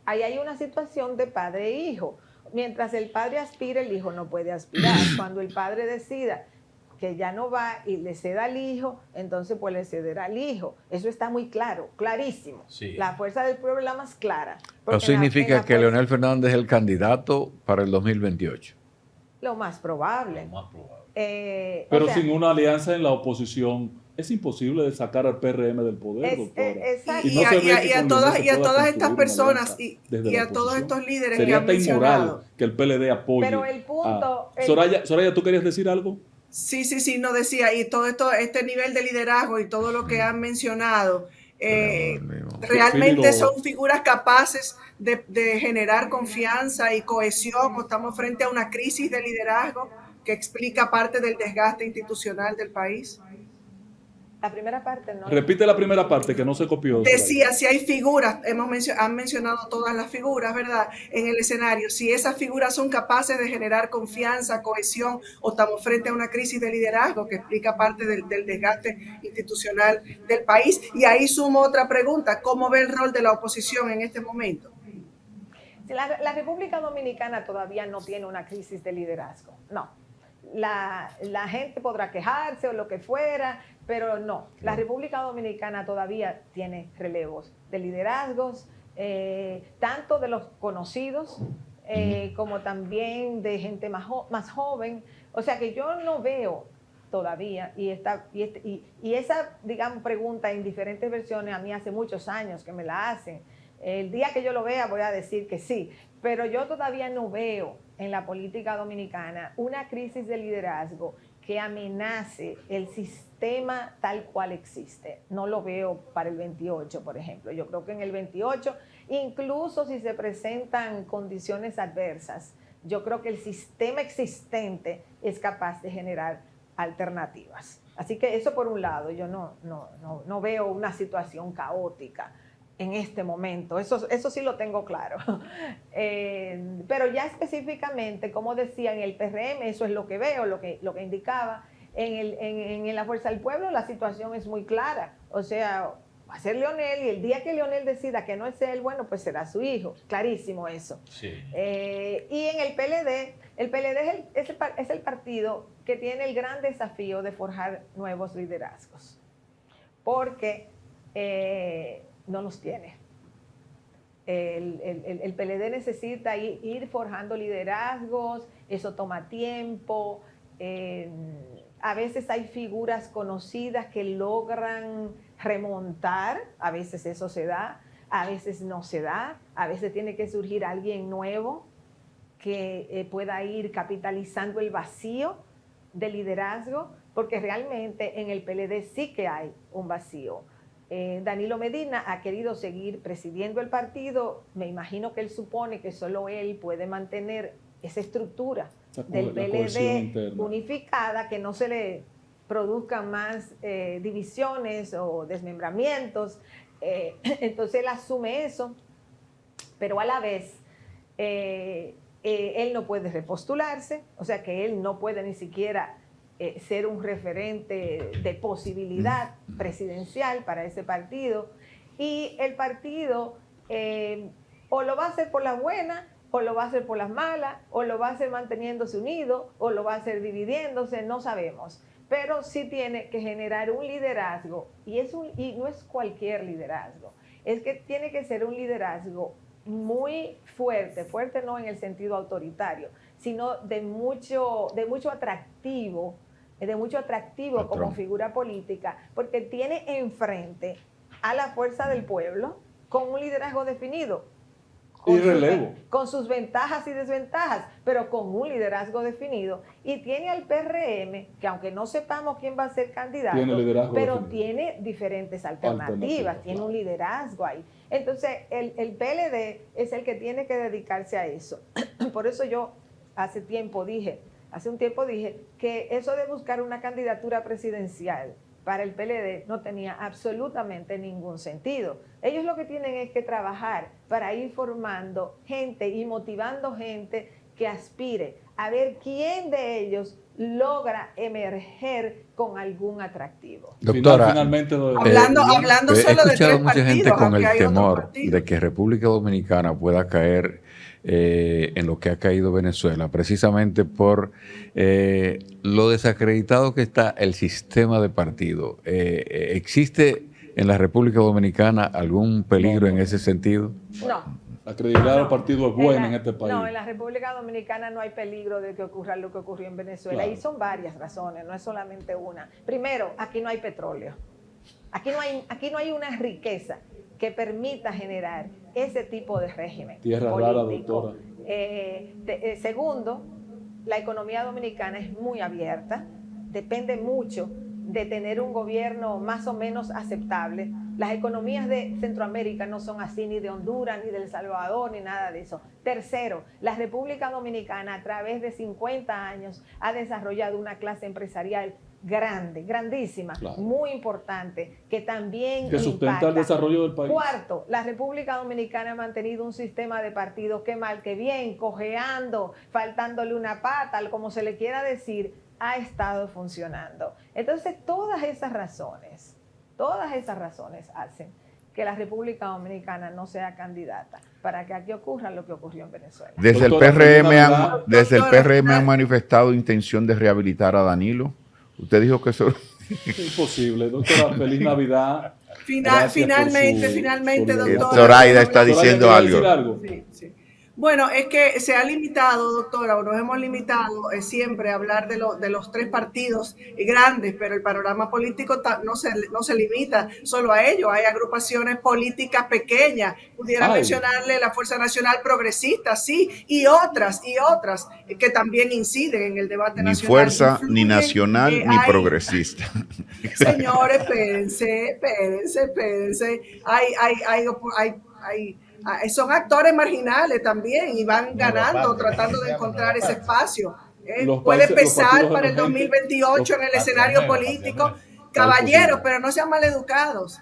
ahí hay una situación de padre e hijo. Mientras el padre aspira, el hijo no puede aspirar. Cuando el padre decida que ya no va y le ceda al hijo, entonces pues le cederá al hijo. Eso está muy claro, clarísimo. Sí. La Fuerza del Pueblo es la más clara. Eso significa que Leonel Fernández es el candidato para el 2028. Lo más probable. Lo más probable. Pero o sea, sin una alianza en la oposición es imposible de sacar al PRM del poder, doctora. exacto. no se ve que Y a con todas Leonel se pueda estas construir una personas alianza y desde la a todos oposición. estos líderes Sería que han hasta mencionado. inmoral que el PLD apoye. Pero el punto- Soraya, ¿tú querías decir algo? Sí, no decía, y todo esto, este nivel de liderazgo y todo lo que han mencionado, realmente son figuras capaces de generar confianza y cohesión, o estamos frente a una crisis de liderazgo que explica parte del desgaste institucional del país. La primera parte no. Repite la primera parte que no se copió. Decía, si hay figuras, han mencionado todas las figuras, ¿verdad? En el escenario, si esas figuras son capaces de generar confianza, cohesión, o estamos frente a una crisis de liderazgo que explica parte del desgaste institucional del país. Y ahí sumo otra pregunta, ¿cómo ve el rol de la oposición en este momento? La República Dominicana todavía no tiene una crisis de liderazgo, no. La gente podrá quejarse o lo que fuera, pero no. La República Dominicana todavía tiene relevos de liderazgos, tanto de los conocidos como también de gente más joven. O sea que yo no veo todavía, y esa, digamos, pregunta en diferentes versiones a mí hace muchos años que me la hacen. El día que yo lo vea voy a decir que sí, pero yo todavía no veo en la política dominicana una crisis de liderazgo que amenace el sistema tal cual existe. No lo veo para el 28, por ejemplo. Yo creo que en el 28, incluso si se presentan condiciones adversas, yo creo que el sistema existente es capaz de generar alternativas. Así que eso por un lado, yo no veo una situación caótica en este momento, eso sí lo tengo claro. Pero ya específicamente, como decía, en el PRM, eso es lo que veo, lo que indicaba. En la Fuerza del Pueblo la situación es muy clara, o sea, va a ser Leonel, y el día que Leonel decida que no es él, bueno, pues será su hijo, clarísimo eso. Sí. Y en el PLD es el partido que tiene el gran desafío de forjar nuevos liderazgos, porque no los tiene. El PLD necesita ir forjando liderazgos, eso toma tiempo. A veces hay figuras conocidas que logran remontar, a veces eso se da, a veces no se da, a veces tiene que surgir alguien nuevo que pueda ir capitalizando el vacío de liderazgo, porque realmente en el PLD sí que hay un vacío. Danilo Medina ha querido seguir presidiendo el partido. Me imagino que él supone que solo él puede mantener esa estructura del PLD unificada, que no se le produzcan más divisiones o desmembramientos. Entonces él asume eso, pero a la vez él no puede repostularse, o sea que él no puede ni siquiera ser un referente de posibilidad presidencial para ese partido, y el partido o lo va a hacer por las buenas, o lo va a hacer por las malas, o lo va a hacer manteniéndose unido, o lo va a hacer dividiéndose, no sabemos, pero sí tiene que generar un liderazgo, y no es cualquier liderazgo, es que tiene que ser un liderazgo muy fuerte no en el sentido autoritario, sino de mucho atractivo como figura política, porque tiene enfrente a la Fuerza del Pueblo con un liderazgo definido, con sus ventajas y desventajas, pero con un liderazgo definido, y tiene al PRM, que aunque no sepamos quién va a ser candidato, pero tiene diferentes alternativas, tiene un liderazgo ahí. Entonces el PLD es el que tiene que dedicarse a eso. Por eso yo hace un tiempo dije que eso de buscar una candidatura presidencial para el PLD no tenía absolutamente ningún sentido. Ellos lo que tienen es que trabajar para ir formando gente y motivando gente que aspire a ver quién de ellos logra emerger con algún atractivo. Doctora, finalmente, Hablando he solo de escuchado tres mucha gente partidos, con el aunque hay otros temor partidos. de que República Dominicana pueda caer en lo que ha caído Venezuela, precisamente por lo desacreditado que está el sistema de partido. ¿Existe en la República Dominicana algún peligro en ese sentido? No. La credibilidad del partido es buena en este país. No, en la República Dominicana no hay peligro de que ocurra lo que ocurrió en Venezuela. Claro. Y son varias razones, no es solamente una. Primero, aquí no hay petróleo. Aquí no hay una riqueza que permita generar ese tipo de régimen Tierra político. rara, doctora. Segundo, la economía dominicana es muy abierta, depende mucho de tener un gobierno más o menos aceptable. Las economías de Centroamérica no son así, ni de Honduras, ni de El Salvador, ni nada de eso. Tercero, la República Dominicana a través de 50 años ha desarrollado una clase empresarial grande, grandísima, Claro. muy importante, que también Que sustenta impacta. el desarrollo del país. Cuarto, la República Dominicana ha mantenido un sistema de partidos que mal que bien, cojeando, faltándole una pata, como se le quiera decir, ha estado funcionando. Entonces, todas esas razones hacen que la República Dominicana no sea candidata para que aquí ocurra lo que ocurrió en Venezuela. Desde Doctora, el Doctora, PRM han manifestado intención de rehabilitar a Danilo. Usted dijo que eso... Es imposible. Doctora, feliz Navidad. Gracias Finalmente, por su solidaridad. doctora. Zoraida está Zoraida, diciendo ¿quería algo. decir algo? Sí, sí. Bueno, es que se ha limitado, doctora, o nos hemos limitado siempre a hablar de los tres partidos grandes, pero el panorama político no se limita solo a ello. Hay agrupaciones políticas pequeñas, pudiera mencionarle la Fuerza Nacional Progresista, sí, y otras que también inciden en el debate Ni nacional. fuerza, ni Influyen, nacional, ni hay- progresista. Señores, espérense. Son actores marginales también y van ganando, tratando de encontrar ese espacio. Los Puede países- los pesar partidos para el emergentes, 2028 en el escenario político. Caballeros, pero no sean maleducados.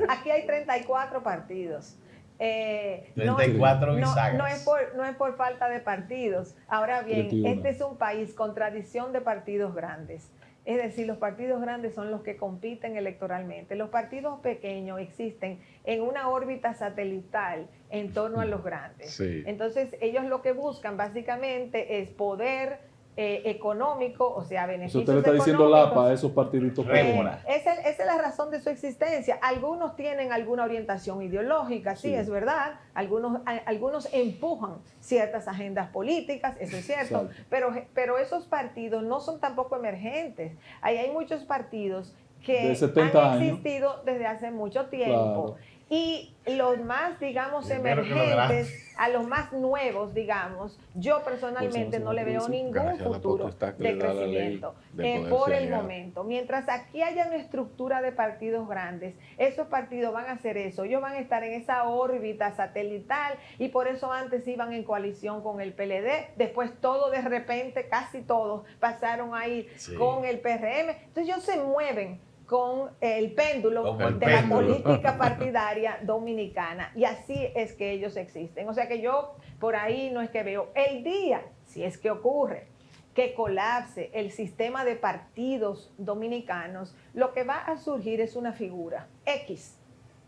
Aquí hay 34 partidos. 34 bisagras. No es por falta de partidos. Ahora bien, 31. este es un país con tradición de partidos grandes. Es decir, los partidos grandes son los que compiten electoralmente. Los partidos pequeños existen en una órbita satelital en torno a los grandes. Sí. Entonces, ellos lo que buscan básicamente es poder económico, o sea, Eso beneficios usted le está diciendo económicos. lapa a esos partiditos Rémora. pequeños. Esa es la razón de su existencia. Algunos tienen alguna orientación ideológica, sí, Sí. es verdad. Algunos empujan ciertas agendas políticas, eso es cierto. Exacto. Pero esos partidos no son tampoco emergentes. Ahí hay muchos partidos que De 70 han años. existido desde hace mucho tiempo. Claro. Y los más, digamos, Primero que lo emergentes, a los más nuevos, digamos, yo personalmente no le veo ningún Gracias a la futuro potestad que de le da la ley crecimiento de poderse por el aliar. momento. Mientras aquí haya una estructura de partidos grandes, esos partidos van a hacer eso. Ellos van a estar en esa órbita satelital y por eso antes iban en coalición con el PLD. Después todo de repente, casi todos, pasaron a ir Sí. con el PRM. Entonces ellos se mueven con el péndulo Como el de péndulo. la política partidaria dominicana. Y así es que ellos existen. O sea que yo por ahí no es que veo el día, si es que ocurre, que colapse el sistema de partidos dominicanos, lo que va a surgir es una figura X.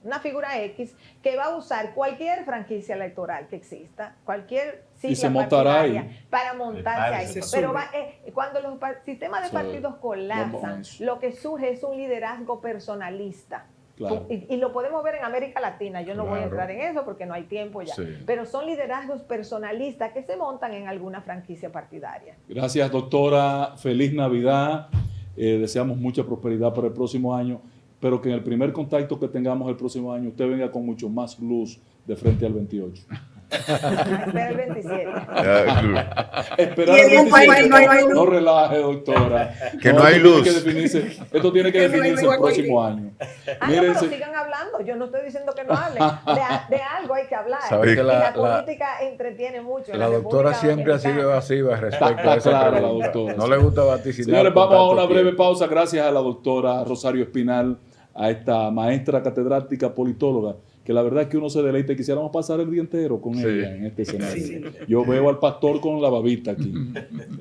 Una figura X que va a usar cualquier franquicia electoral que exista, cualquier Y se sigla montará ahí. partidaria para montarse ahí. Se Pero sube. cuando los sistemas de Sí, partidos colapsan, vamos a eso. lo que surge es un liderazgo personalista. Claro. Y lo podemos ver en América Latina. Yo no voy a Claro. entrar en eso porque no hay tiempo ya. Sí. Pero son liderazgos personalistas que se montan en alguna franquicia partidaria. Gracias, doctora. Feliz Navidad. Deseamos mucha prosperidad para el próximo año, pero que en el primer contacto que tengamos el próximo año usted venga con mucho más luz de frente al 28. Espera el 27. Esperar Y el en un país 27. no hay luz. No relaje, doctora. Que no hay esto tiene luz. que definirse- esto tiene que Que no hay definirse luz el próximo año. No, Miren, pero sigan hablando. Yo no estoy diciendo que no hablen. De algo hay que hablar. Sabe que Y la la- política entretiene mucho. en La doctora República siempre ha sido Dominicana. evasiva respecto Está a esa clara la pregunta. doctora. No le gusta vaticinar. señores, por vamos a tanto una breve tiempo. pausa. Gracias a la doctora Rosario Espinal, a esta maestra catedrática politóloga que la verdad es que uno se deleita y quisiéramos pasar el día entero con Sí. ella en este escenario. Yo veo al pastor con la babita aquí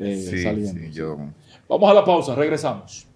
Sí, saliendo. sí, yo... Vamos a la pausa, regresamos.